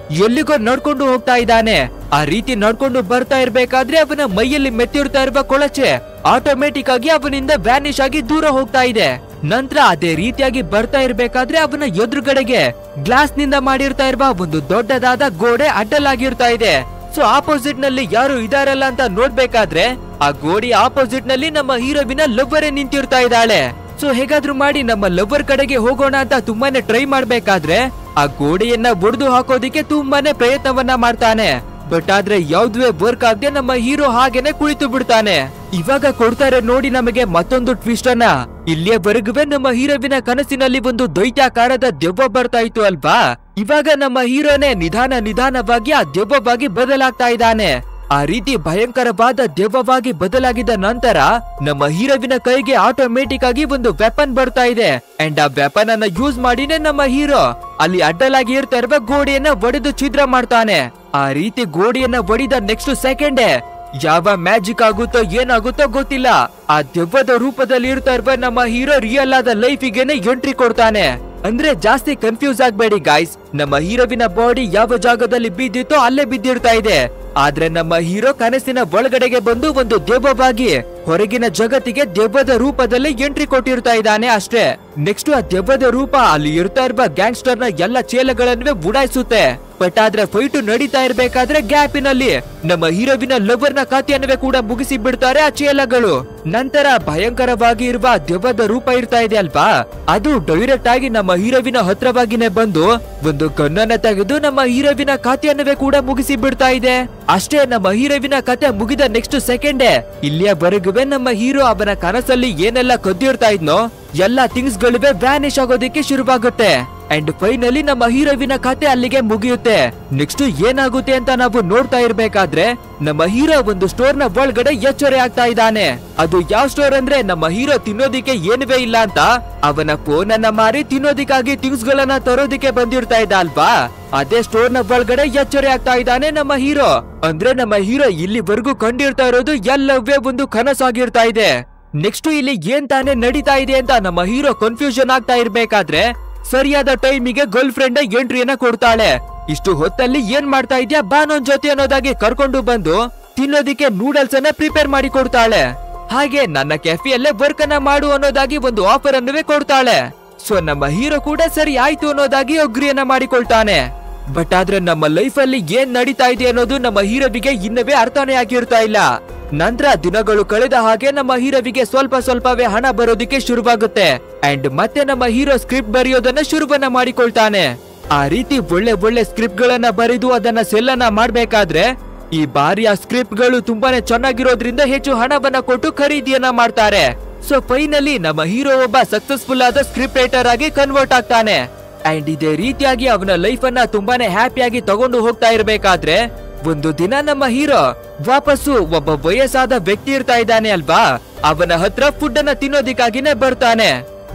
ಎಲ್ಲಿಗೋ ನಡ್ಕೊಂಡು ಹೋಗ್ತಾ ಇದ್ದಾನೆ. ಆ ರೀತಿ ನಡ್ಕೊಂಡು ಬರ್ತಾ ಇರ್ಬೇಕಾದ್ರೆ ಅವನ ಮೈಯಲ್ಲಿ ಮೆತ್ತಿರ್ತಾ ಇರುವ ಕೊಳಚೆ ಆಟೋಮೆಟಿಕ್ ಆಗಿ ಅವನಿಂದ ವ್ಯಾನಿಶ್ ಆಗಿ ದೂರ ಹೋಗ್ತಾ ಇದೆ. ನಂತರ ಅದೇ ರೀತಿಯಾಗಿ ಬರ್ತಾ ಇರ್ಬೇಕಾದ್ರೆ ಅವನ ಎದುರುಗಡೆಗೆ ಗ್ಲಾಸ್ ನಿಂದ ಮಾಡಿರ್ತಾ ಇರುವ ಒಂದು ದೊಡ್ಡದಾದ ಗೋಡೆ ಅಡ್ಡಲಾಗಿರ್ತಾ ಇದೆ. ಸೊ ಆಪೋಸಿಟ್ ನಲ್ಲಿ ಯಾರು ಇದಾರಲ್ಲ ಅಂತ ನೋಡ್ಬೇಕಾದ್ರೆ ಆ ಗೋಡಿ ಆಪೋಸಿಟ್ ನಲ್ಲಿ ನಮ್ಮ ಹೀರೋವಿನ ಲವ್ವರೇ ನಿಂತಿರ್ತಾ ಇದ್ದಾಳೆ. ಸೊ ಹೇಗಾದ್ರೂ ಮಾಡಿ ನಮ್ಮ ಲವ್ವರ್ ಕಡೆಗೆ ಹೋಗೋಣ ಅಂತ ತುಂಬಾನೇ ಟ್ರೈ ಮಾಡ್ಬೇಕಾದ್ರೆ ಆ ಗೋಡೆಯನ್ನ ಒಡೆದು ಹಾಕೋದಿಕ್ಕೆ ತುಂಬಾನೇ ಪ್ರಯತ್ನವನ್ನ ಮಾಡ್ತಾನೆ. ಬಟ್ ಆದ್ರೆ ಯಾವ್ದುವೆ ವರ್ಕ್ ಆಗದೆ ನಮ್ಮ ಹೀರೋ ಹಾಗೇನೆ ಕುಳಿತು ಬಿಡ್ತಾನೆ. ಇವಾಗ ಕೊಡ್ತಾರೆ ನೋಡಿ ನಮಗೆ ಮತ್ತೊಂದು ಟ್ವಿಸ್ಟ್ ಅನ್ನ. ಇಲ್ಲಿಯವರೆಗುವೆ ನಮ್ಮ ಹೀರೋವಿನ ಕನಸಿನಲ್ಲಿ ಒಂದು ದೈತ್ಯಾಕಾರದ ದೆವ್ವ ಬರ್ತಾ ಇತ್ತು ಅಲ್ವಾ, ಇವಾಗ ನಮ್ಮ ಹೀರೋನೇ ನಿಧಾನವಾಗಿ ಆ ದೆವ್ವವಾಗಿ ಬದಲಾಗ್ತಾ ಇದ್ದಾನೆ. ಆ ರೀತಿ ಭಯಂಕರವಾದ ದೆವ್ವವಾಗಿ ಬದಲಾಗಿದ ನಂತರ ನಮ್ಮ ಹೀರೋವಿನ ಕೈಗೆ ಆಟೋಮೆಟಿಕ್ ಆಗಿ ಒಂದು ವೆಪನ್ ಬರ್ತಾ ಇದೆ. ಅಂಡ್ ಆ ವೆಪನ್ ಅನ್ನ ಯೂಸ್ ಮಾಡಿನೇ ನಮ್ಮ ಹೀರೋ ಅಲ್ಲಿ ಅಡ್ಡಲಾಗಿ ಇರ್ತಾ ಇರುವ ಗೋಡೆಯನ್ನ ಒಡೆದು ಛಿದ್ರ ಮಾಡ್ತಾನೆ. ಆ ರೀತಿ ಗೋಡೆಯನ್ನ ಒಡೆದ ನೆಕ್ಸ್ಟ್ ಸೆಕೆಂಡ್ ಯಾವ ಮ್ಯಾಜಿಕ್ ಆಗುತ್ತೋ ಏನಾಗುತ್ತೋ ಗೊತ್ತಿಲ್ಲ, ಆ ದೆವ್ವದ ರೂಪದಲ್ಲಿ ಇರ್ತಾ ಇರುವ ನಮ್ಮ ಹೀರೋ ರಿಯಲ್ ಆದ ಲೈಫಿಗೆನೆ ಎಂಟ್ರಿ ಕೊಡ್ತಾನೆ. ಅಂದ್ರೆ ಜಾಸ್ತಿ ಕನ್ಫ್ಯೂಸ್ ಆಗ್ಬೇಡಿ ಗಾಯ್ಸ್, ನಮ್ಮ ಹೀರೋವಿನ ಬಾಡಿ ಯಾವ ಜಾಗದಲ್ಲಿ ಬಿದ್ದಿತ್ತೋ ಅಲ್ಲೇ ಬಿದ್ದಿರ್ತಾ ಇದೆ. ಆದ್ರೆ ನಮ್ಮ ಹೀರೋ ಕನಸಿನ ಒಳಗಡೆಗೆ ಬಂದು ಒಂದು ದೆವ್ವವಾಗಿ ಹೊರಗಿನ ಜಗತ್ತಿಗೆ ದೆವ್ವದ ರೂಪದಲ್ಲಿ ಎಂಟ್ರಿ ಕೊಟ್ಟಿರ್ತಾ ಇದ್ದಾನೆ ಅಷ್ಟೇ. ನೆಕ್ಸ್ಟ್ ಆ ದೆವ್ವದ ರೂಪ ಅಲ್ಲಿ ಇರ್ತಾ ಇರುವ ಗ್ಯಾಂಗ್ಸ್ಟರ್ ನ ಎಲ್ಲ ಚೇಲಗಳನ್ನೇ ಉಡಾಯಿಸುತ್ತೆ. ಬಟ್ ಆದ್ರೆ ಫೈಟ್ ನಡೀತಾ ಇರ್ಬೇಕಾದ್ರೆ ಗ್ಯಾಪಿನಲ್ಲಿ ನಮ್ಮ ಹೀರೋವಿನ ಲವರ್ ನ ಕಥೆಯನ್ನೇ ಕೂಡ ಮುಗಿಸಿ ಬಿಡ್ತಾರೆ ಆ ಚೇಲಗಳು. ನಂತರ ಭಯಂಕರವಾಗಿ ಇರುವ ದೆವ್ವದ ರೂಪ ಇರ್ತಾ ಇದೆ ಅಲ್ವಾ, ಅದು ಡೈರೆಕ್ಟ್ ಆಗಿ ನಮ್ಮ ಹೀರೋವಿನ ಹತ್ರವಾಗಿನೇ ಬಂದು ಒಂದು ಗನ್ನನ್ನ ತೆಗೆದು ನಮ್ಮ ಹೀರೋವಿನ ಕಥೆಯನ್ನೇ ಕೂಡ ಮುಗಿಸಿ ಬಿಡ್ತಾ ಇದೆ. ಅಷ್ಟೇ, ನಮ್ಮ ಹೀರೋವಿನ ಕತೆ ಮುಗಿದ ನೆಕ್ಸ್ಟ್ ಸೆಕೆಂಡೇ ಇಲ್ಲಿಯವರೆಗುವೆ ನಮ್ಮ ಹೀರೋ ಅವನ ಕನಸಲ್ಲಿ ಏನೆಲ್ಲ ಕದ್ದಿರ್ತಾ ಇದ್ನೋ ಎಲ್ಲಾ ಥಿಂಗ್ಸ್ ಗಳಿವೆ ವ್ಯಾನಿಶ್ ಆಗೋದಿಕ್ಕೆ ಶುರುವಾಗುತ್ತೆ. ಅಂಡ್ ಫೈನಲಿ ನಮ್ಮ ಹೀರೋವಿನ ಕತೆ ಅಲ್ಲಿಗೆ ಮುಗಿಯುತ್ತೆ. ನೆಕ್ಸ್ಟ್ ಏನಾಗುತ್ತೆ ಅಂತ ನಾವು ನೋಡ್ತಾ ಇರ್ಬೇಕಾದ್ರೆ ನಮ್ಮ ಹೀರೋ ಒಂದು ಸ್ಟೋರ್ ನ ಒಳಗಡೆ ಎಚ್ಚರೆ ಆಗ್ತಾ ಇದ್ದಾನೆ. ಅದು ಯಾವ ಸ್ಟೋರ್ ಅಂದ್ರೆ ನಮ್ಮ ಹೀರೋ ತಿನ್ನೋದಿಕ್ಕೆ ಏನುವೇ ಇಲ್ಲ ಅಂತ ಅವನ ಫೋನ್ ಅನ್ನ ಮಾರಿ ತಿನ್ನೋದಿಕ್ಕಾಗಿ ಥಿಂಗ್ಸ್ ಗಳನ್ನ ತರೋದಿಕ್ಕೆ ಬಂದಿರ್ತಾ ಇದ್ದ ಅಲ್ವಾ, ಅದೇ ಸ್ಟೋರ್ ನ ಒಳಗಡೆ ಎಚ್ಚರೆ ಆಗ್ತಾ ಇದ್ದಾನೆ ನಮ್ಮ ಹೀರೋ. ಅಂದ್ರೆ ನಮ್ಮ ಹೀರೋ ಇಲ್ಲಿವರೆಗೂ ಕಂಡಿರ್ತಾ ಇರೋದು ಎಲ್ಲವೇ ಒಂದು ಕನಸಾಗಿರ್ತಾ ಇದೆ. ನೆಕ್ಸ್ಟ್ ಇಲ್ಲಿ ಏನ್ ತಾನೇ ನಡೀತಾ ಇದೆ ಅಂತ ನಮ್ಮ ಹೀರೋ ಕನ್ಫ್ಯೂಷನ್ ಆಗ್ತಾ ಇರ್ಬೇಕಾದ್ರೆ ಸರಿಯಾದ ಟೈಮಿಗೆ ಗರ್ಲ್ ಫ್ರೆಂಡ್ ಎಂಟ್ರಿಯನ್ನ ಕೊಡ್ತಾಳೆ. ಇಷ್ಟು ಹೊತ್ತಲ್ಲಿ ಏನ್ ಮಾಡ್ತಾ ಇದ್ಯಾ ಬಾ ನನ್ ಜೊತೆ ಅನ್ನೋದಾಗಿ ಕರ್ಕೊಂಡು ಬಂದು ತಿನ್ನೋದಿಕ್ಕೆ ನೂಡಲ್ಸ್ ಅನ್ನ ಪ್ರಿಪೇರ್ ಮಾಡಿ ಕೊಡ್ತಾಳೆ. ಹಾಗೆ ನನ್ನ ಕೆಫೆಯಲ್ಲೇ ವರ್ಕ್ ಅನ್ನ ಮಾಡು ಅನ್ನೋದಾಗಿ ಒಂದು ಆಫರ್ ಅನ್ನವೇ ಕೊಡ್ತಾಳೆ. ಸೊ ನಮ್ಮ ಹೀರೋ ಕೂಡ ಸರಿ ಆಯ್ತು ಅನ್ನೋದಾಗಿ ಅಗ್ರಿಯನ್ನ ಮಾಡಿಕೊಳ್ತಾನೆ. ಬಟ್ ಆದ್ರೆ ನಮ್ಮ ಲೈಫ್ ಅಲ್ಲಿ ಏನ್ ನಡೀತಾ ಇದೆ ಅನ್ನೋದು ನಮ್ಮ ಹೀರೋವಿಗೆ ಇನ್ನವೇ ಅರ್ಥನೇ ಆಗಿರ್ತಾ ಇಲ್ಲ. ನಂತರ ದಿನಗಳು ಕಳೆದ ಹಾಗೆ ನಮ್ಮ ಹೀರೋವಿಗೆ ಸ್ವಲ್ಪ ಸ್ವಲ್ಪವೇ ಹಣ ಬರೋದಿಕ್ಕೆ ಶುರುವಾಗುತ್ತೆ. ಅಂಡ್ ಮತ್ತೆ ನಮ್ಮ ಹೀರೋ ಸ್ಕ್ರಿಪ್ಟ್ ಬರೆಯೋದನ್ನ ಶುರುವನ್ನ ಮಾಡಿಕೊಳ್ತಾನೆ. ಆ ರೀತಿ ಒಳ್ಳೆ ಒಳ್ಳೆ ಸ್ಕ್ರಿಪ್ಟ್ ಗಳನ್ನ ಬರೆದು ಅದನ್ನ ಸೆಲ್ ಅನ್ನ ಮಾಡ್ಬೇಕಾದ್ರೆ ಈ ಬಾರಿ ಆ ಸ್ಕ್ರಿಪ್ಟ್ ಗಳು ತುಂಬಾನೇ ಚೆನ್ನಾಗಿರೋದ್ರಿಂದ ಹೆಚ್ಚು ಹಣವನ್ನ ಕೊಟ್ಟು ಖರೀದಿಯನ್ನ ಮಾಡ್ತಾರೆ. ಸೊ ಫೈನಲಿ ನಮ್ಮ ಹೀರೋ ಒಬ್ಬ ಸಕ್ಸಸ್ಫುಲ್ ಆದ ಸ್ಕ್ರಿಪ್ಟ್ ರೈಟರ್ ಆಗಿ ಕನ್ವರ್ಟ್ ಆಗ್ತಾನೆ. ಅಂಡ್ ಇದೇ ರೀತಿಯಾಗಿ ಅವನ ಲೈಫ್ ಅನ್ನ ತುಂಬಾನೇ ಹ್ಯಾಪಿಯಾಗಿ ತಗೊಂಡು ಹೋಗ್ತಾ ಇರ್ಬೇಕಾದ್ರೆ ಒಂದು ದಿನ ನಮ್ಮ ಹೀರೋ ವಾಪಸ್ಸು ಒಬ್ಬ ವಯಸ್ಸಾದ ವ್ಯಕ್ತಿ ಇರ್ತಾ ಇದ್ದಾನೆ ಅಲ್ವಾ, ಅವನ ಹತ್ರ ಫುಡ್ ಅನ್ನ ತಿನ್ನೋದಿಕ್ಕಾಗಿನೇ ಬರ್ತಾನೆ.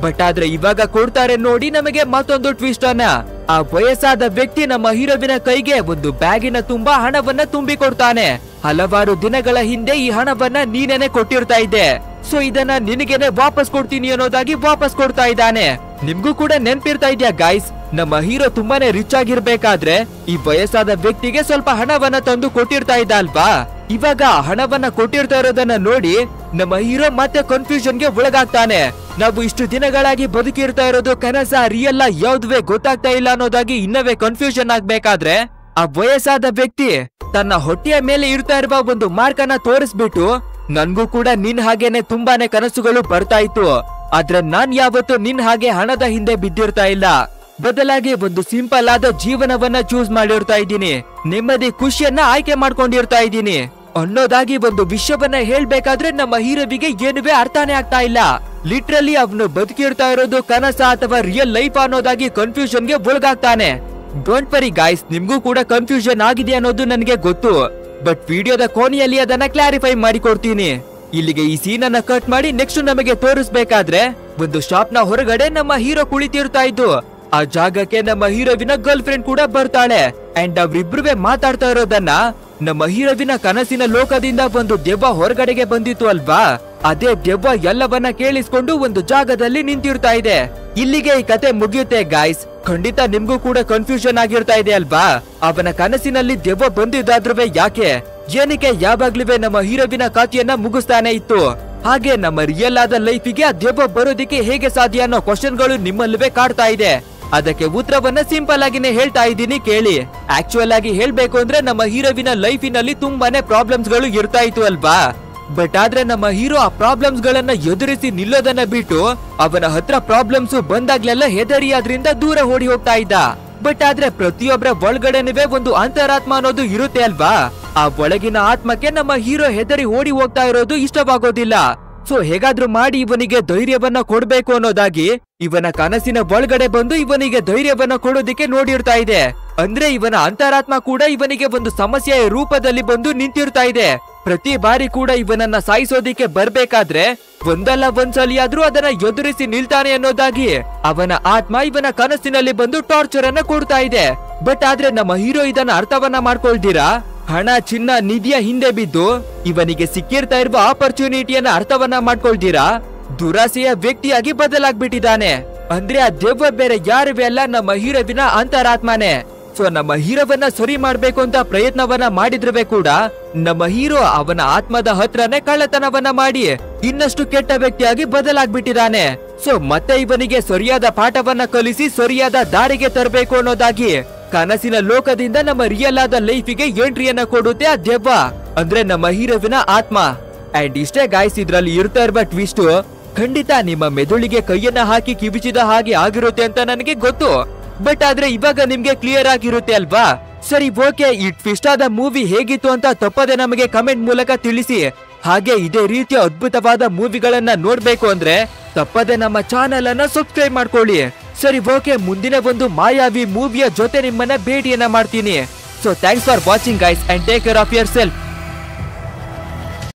ಬಟ್ ಆದ್ರೆ ಇವಾಗ ಕೊಡ್ತಾರೆ ನೋಡಿ ನಮಗೆ ಮತ್ತೊಂದು ಟ್ವಿಸ್ಟ್ ಅನ್ನ. ಆ ವಯಸ್ಸಾದ ವ್ಯಕ್ತಿ ನಮ್ಮ ಹೀರೋವಿನ ಕೈಗೆ ಒಂದು ಬ್ಯಾಗಿನ ತುಂಬಾ ಹಣವನ್ನ ತುಂಬಿ ಕೊಡ್ತಾನೆ. ಹಲವಾರು ದಿನಗಳ ಹಿಂದೆ ಈ ಹಣವನ್ನ ನೀನೇನೆ ಕೊಟ್ಟಿರ್ತಾ ಇದ್ದೆ, ಸೊ ಇದನ್ನ ನಿನಗೇನೆ ವಾಪಸ್ ಕೊಡ್ತೀನಿ ಅನ್ನೋದಾಗಿ ವಾಪಸ್ ಕೊಡ್ತಾ ಇದ್ದಾನೆ. ನಿಮ್ಗೂ ಕೂಡ ನೆನ್ಪಿರ್ತಾ ಇದ್ಯಾ ಗೈಸ್, ನಮ್ಮ ಹೀರೋ ತುಂಬಾನೇ ರಿಚ್ ಆಗಿರ್ಬೇಕಾದ್ರೆ ಈ ವಯಸ್ಸಾದ ವ್ಯಕ್ತಿಗೆ ಸ್ವಲ್ಪ ಹಣವನ್ನ ತಂದು ಕೊಟ್ಟಿರ್ತಾ ಇದ್ದ ಅಲ್ವಾ. ಇವಾಗ ಹಣವನ್ನ ಕೊಟ್ಟಿರ್ತಾ ಇರೋದನ್ನ ನೋಡಿ ನಮ್ಮ ಹೀರೋ ಮತ್ತೆ ಕನ್ಫ್ಯೂಷನ್ ಗೆ ಒಳಗಾಗ್ತಾನೆ. ನಾವು ಇಷ್ಟು ದಿನಗಳಾಗಿ ಬದುಕಿರ್ತಾ ಇರೋದು ಕನಸ ರಿಯಲ್ ಯಾವ್ದುವೆ ಗೊತ್ತಾಗ್ತಾ ಇಲ್ಲ ಅನ್ನೋದಾಗಿ ಇನ್ನವೇ ಕನ್ಫ್ಯೂಷನ್ ಆಗ್ಬೇಕಾದ್ರೆ ಆ ವಯಸ್ಸಾದ ವ್ಯಕ್ತಿ ತನ್ನ ಹೊಟ್ಟೆಯ ಮೇಲೆ ಇರ್ತಾ ಇರುವ ಒಂದು ಮಾರ್ಕ್ ಅನ್ನ ತೋರಿಸ್ಬಿಟ್ಟು, ನನ್ಗೂ ಕೂಡ ನಿನ್ ಹಾಗೇನೆ ತುಂಬಾನೇ ಕನಸುಗಳು ಬರ್ತಾ ಇತ್ತು, ಆದ್ರೆ ನಾನ್ ಯಾವತ್ತೂ ನಿನ್ ಹಾಗೆ ಹಣದ ಹಿಂದೆ ಬಿದ್ದಿರ್ತಾ ಇಲ್ಲ, ಬದಲಾಗಿ ಒಂದು ಸಿಂಪಲ್ ಆದ ಜೀವನವನ್ನ ಚೂಸ್ ಮಾಡಿರ್ತಾ ಇದ್ದೀನಿ, ನೆಮ್ಮದಿ ಖುಷಿಯನ್ನ ಆಯ್ಕೆ ಮಾಡ್ಕೊಂಡಿರ್ತಾ ಇದ್ದೀನಿ ಅನ್ನೋದಾಗಿ ಒಂದು ವಿಷಯವನ್ನ ಹೇಳ್ಬೇಕಾದ್ರೆ ನಮ್ಮ ಹೀರೋವಿಗೆ ಏನುವೇ ಅರ್ಥನೇ ಆಗ್ತಾ ಇಲ್ಲ. ಲಿಟ್ರಲಿ ಅವನು ಬದುಕಿರ್ತಾ ಇರೋದು ಕನಸ ಅಥವಾ ರಿಯಲ್ ಲೈಫ್ ಅನ್ನೋದಾಗಿ ಕನ್ಫ್ಯೂಷನ್ ಗೆ ಒಳಗಾಗ್ತಾನೆ. ಡೋಂಟ್ ವರಿ ಗಾಯ್ಸ್, ನಿಮ್ಗೂ ಕೂಡ ಕನ್ಫ್ಯೂಷನ್ ಆಗಿದೆ ಅನ್ನೋದು ನನಗೆ ಗೊತ್ತು, ಬಟ್ ವಿಡಿಯೋದ ಕೊನೆಯಲ್ಲಿ ಅದನ್ನ ಕ್ಲಾರಿಫೈ ಮಾಡಿಕೊಡ್ತೀನಿ. ಇಲ್ಲಿಗೆ ಈ ಸೀನ್ ಅನ್ನ ಕಟ್ ಮಾಡಿ ನೆಕ್ಸ್ಟ್ ನಮಗೆ ತೋರಿಸ್ಬೇಕಾದ್ರೆ ಒಂದು ಶಾಪ್ ನ ಹೊರಗಡೆ ನಮ್ಮ ಹೀರೋ ಕುಳಿತಿರ್ತಾ ಇದ್ದು ಆ ಜಾಗಕ್ಕೆ ನಮ್ಮ ಹೀರೋವಿನ ಗರ್ಲ್ ಫ್ರೆಂಡ್ ಕೂಡ ಬರ್ತಾಳೆ. ಅಂಡ್ ಅವ್ರಿಬ್ರುವೆ ಮಾತಾಡ್ತಾ ಇರೋದನ್ನ ನಮ್ಮ ಹೀರೋವಿನ ಕನಸಿನ ಲೋಕದಿಂದ ಒಂದು ದೆವ್ವ ಹೊರಗಡೆಗೆ ಬಂದಿತ್ತು ಅಲ್ವಾ, ಅದೇ ದೆವ್ವ ಎಲ್ಲವನ್ನ ಕೇಳಿಸ್ಕೊಂಡು ಒಂದು ಜಾಗದಲ್ಲಿ ನಿಂತಿರ್ತಾ ಇದೆ. ಇಲ್ಲಿಗೆ ಈ ಕತೆ ಮುಗಿಯುತ್ತೆ ಗಾಯ್ಸ್. ಖಂಡಿತ ನಿಮ್ಗೂ ಕೂಡ ಕನ್ಫ್ಯೂಷನ್ ಆಗಿರ್ತಾ ಇದೆ ಅಲ್ವಾ, ಅವನ ಕನಸಿನಲ್ಲಿ ದೆವ್ವ ಬಂದಿದ್ದಾದ್ರೂ ಯಾಕೆ, ಏನಕ್ಕೆ ಯಾವಾಗ್ಲೂ ನಮ್ಮ ಹೀರೋವಿನ ಕಥೆಯನ್ನ ಮುಗಿಸ್ತಾನೆ ಇತ್ತು, ಹಾಗೆ ನಮ್ಮ ರಿಯಲ್ ಆದ ಲೈಫಿಗೆ ಆ ದೆವ್ವ ಬರೋದಿಕ್ಕೆ ಹೇಗೆ ಸಾಧ್ಯ ಅನ್ನೋ ಕ್ವಶನ್ ಗಳು ನಿಮ್ಮಲ್ಲವೇ ಕಾಡ್ತಾ ಇದೆ. ಅದಕ್ಕೆ ಉತ್ತರವನ್ನ ಸಿಂಪಲ್ ಆಗಿನೇ ಹೇಳ್ತಾ ಇದ್ದೀನಿ ಕೇಳಿ. ಆಕ್ಚುಯಲ್ ಆಗಿ ಹೇಳ್ಬೇಕು ಅಂದ್ರೆ ನಮ್ಮ ಹೀರೋವಿನ ಲೈಫಿನಲ್ಲಿ ತುಂಬಾನೇ ಪ್ರಾಬ್ಲಮ್ಸ್ ಗಳು ಇರ್ತಾ ಇತ್ತು ಅಲ್ವಾ, ಬಟ್ ಆದ್ರೆ ನಮ್ಮ ಹೀರೋ ಆ ಪ್ರಾಬ್ಲಮ್ಸ್ ಗಳನ್ನ ಎದುರಿಸಿ ನಿಲ್ಲೋದನ್ನ ಬಿಟ್ಟು ಅವನ ಹತ್ರ ಪ್ರಾಬ್ಲಮ್ಸ್ ಬಂದಾಗ್ಲೆಲ್ಲ ಹೆದರಿ ಅದ್ರಿಂದ ದೂರ ಓಡಿ ಹೋಗ್ತಾ ಇದ್ದ. ಬಟ್ ಆದ್ರೆ ಪ್ರತಿಯೊಬ್ಬರ ಒಳಗಡೆನೇ ಒಂದು ಅಂತರಾತ್ಮ ಅನ್ನೋದು ಇರುತ್ತೆ ಅಲ್ವಾ, ಆ ಒಳಗಿನ ಆತ್ಮಕ್ಕೆ ನಮ್ಮ ಹೀರೋ ಹೆದರಿ ಓಡಿ ಹೋಗ್ತಾ ಇರೋದು ಇಷ್ಟವಾಗೋದಿಲ್ಲ. ಸೊ ಹೇಗಾದ್ರೂ ಮಾಡಿ ಇವನಿಗೆ ಧೈರ್ಯವನ್ನ ಕೊಡ್ಬೇಕು ಅನ್ನೋದಾಗಿ ಇವನ ಕನಸಿನ ಒಳಗಡೆ ಬಂದು ಇವನಿಗೆ ಧೈರ್ಯವನ್ನ ಕೊಡೋದಿಕ್ಕೆ ನೋಡಿರ್ತಾ ಇದೆ. ಅಂದ್ರೆ ಇವನ ಅಂತರಾತ್ಮ ಕೂಡ ಇವನಿಗೆ ಒಂದು ಸಮಸ್ಯೆಯ ರೂಪದಲ್ಲಿ ಬಂದು ನಿಂತಿರ್ತಾ ಇದೆ. ಪ್ರತಿ ಬಾರಿ ಕೂಡ ಇವನನ್ನ ಸಾಯಿಸೋದಿಕ್ಕೆ ಬರ್ಬೇಕಾದ್ರೆ ಒಂದಲ್ಲ ಒಂದ್ಸಲಿಯಾದ್ರೂ ಅದನ್ನ ಎದುರಿಸಿ ನಿಲ್ತಾನೆ ಅನ್ನೋದಾಗಿ ಅವನ ಆತ್ಮ ಇವನ ಕನಸಿನಲ್ಲಿ ಬಂದು ಟಾರ್ಚರ್ ಅನ್ನ ಕೊಡ್ತಾ ಇದೆ. ಬಟ್ ಆದ್ರೆ ನಮ್ಮ ಹೀರೋ ಇದನ್ನ ಅರ್ಥವನ್ನ ಮಾಡ್ಕೊಳ್ತೀರಾ, ಹಣ ಚಿನ್ನ ನಿಧಿಯ ಹಿಂದೆ ಬಿದ್ದು ಇವನಿಗೆ ಸಿಕ್ಕಿರ್ತಾ ಇರುವ ಆಪರ್ಚುನಿಟಿಯನ್ನ ಅರ್ಥವನ್ನ ಮಾಡ್ಕೊಳ್ತೀರಾ ದುರಾಸೆಯ ವ್ಯಕ್ತಿಯಾಗಿ ಬದಲಾಗ್ಬಿಟ್ಟಿದ್ದಾನೆ. ಅಂದ್ರೆ ಆ ದೆವ್ವ ಬೇರೆ ಯಾರಿವೆ ಅಲ್ಲ, ನಮ್ಮ ಹೀರೋವಿನ ಅಂತರಾತ್ಮನೇ. ಸೊ ನಮ್ಮ ಹೀರೋವನ್ನ ಸರಿ ಮಾಡ್ಬೇಕು ಅಂತ ಪ್ರಯತ್ನವನ್ನ ಮಾಡಿದ್ರವೇ ಕೂಡ ನಮ್ಮ ಹೀರೋ ಅವನ ಆತ್ಮದ ಹತ್ರನೇ ಕಳ್ಳತನವನ್ನ ಮಾಡಿ ಇನ್ನಷ್ಟು ಕೆಟ್ಟ ವ್ಯಕ್ತಿಯಾಗಿ ಬದಲಾಗ್ಬಿಟ್ಟಿದ್ದಾನೆ. ಸೊ ಮತ್ತೆ ಇವನಿಗೆ ಸರಿಯಾದ ಪಾಠವನ್ನ ಕಲಿಸಿ ಸರಿಯಾದ ದಾರಿಗೆ ತರಬೇಕು ಅನ್ನೋದಾಗಿ ಕನಸಿನ ಲೋಕದಿಂದ ನಮ್ಮ ರಿಯಲ್ ಆದ ಲೈಫಿಗೆ ಎಂಟ್ರಿಯನ್ನ ಕೊಡುತ್ತೆ ಆ ದೆವ್ವ, ಅಂದ್ರೆ ನಮ್ಮ ಹೀರೋವಿನ ಆತ್ಮ. ಅಂಡ್ ಇಷ್ಟೇ ಗಾಯ್ಸ್, ಇದ್ರಲ್ಲಿ ಇರ್ತಾ ಇರುವ ಟ್ವಿಸ್ಟ್ ಖಂಡಿತ ನಿಮ್ಮ ಮೆದುಳಿಗೆ ಕೈಯನ್ನ ಹಾಕಿ ಕಿವಿಚಿದ ಹಾಗೆ ಆಗಿರುತ್ತೆ ಅಂತ ನನಗೆ ಗೊತ್ತು. ಬಟ್ ಆದ್ರೆ ಇವಾಗ ನಿಮ್ಗೆ ಕ್ಲಿಯರ್ ಆಗಿರುತ್ತೆ ಅಲ್ವಾ? ಸರಿ, ಓಕೆ, ಈ ಟ್ವಿಸ್ಟ್ ಆದ ಮೂವಿ ಹೇಗಿತ್ತು ಅಂತ ತಪ್ಪದೆ ನಮಗೆ ಕಮೆಂಟ್ ಮೂಲಕ ತಿಳಿಸಿ. ಹಾಗೆ ಇದೇ ರೀತಿಯ ಅದ್ಭುತವಾದ ಮೂವಿಗಳನ್ನ ನೋಡ್ಬೇಕು ಅಂದ್ರೆ ತಪ್ಪದೆ ನಮ್ಮ ಚಾನೆಲ್ ಅನ್ನ ಸಬ್ಸ್ಕ್ರೈಬ್ ಮಾಡ್ಕೊಳ್ಳಿ. ಸರಿ, ಓಕೆ, ಮುಂದಿನ ಒಂದು ಮಾಯಾವಿ ಮೂವಿಯ ಜೊತೆ ನಿಮ್ಮನ್ನ ಭೇಟಿಯನ್ನ ಮಾಡ್ತೀನಿ. So thanks for watching guys and take care of your self.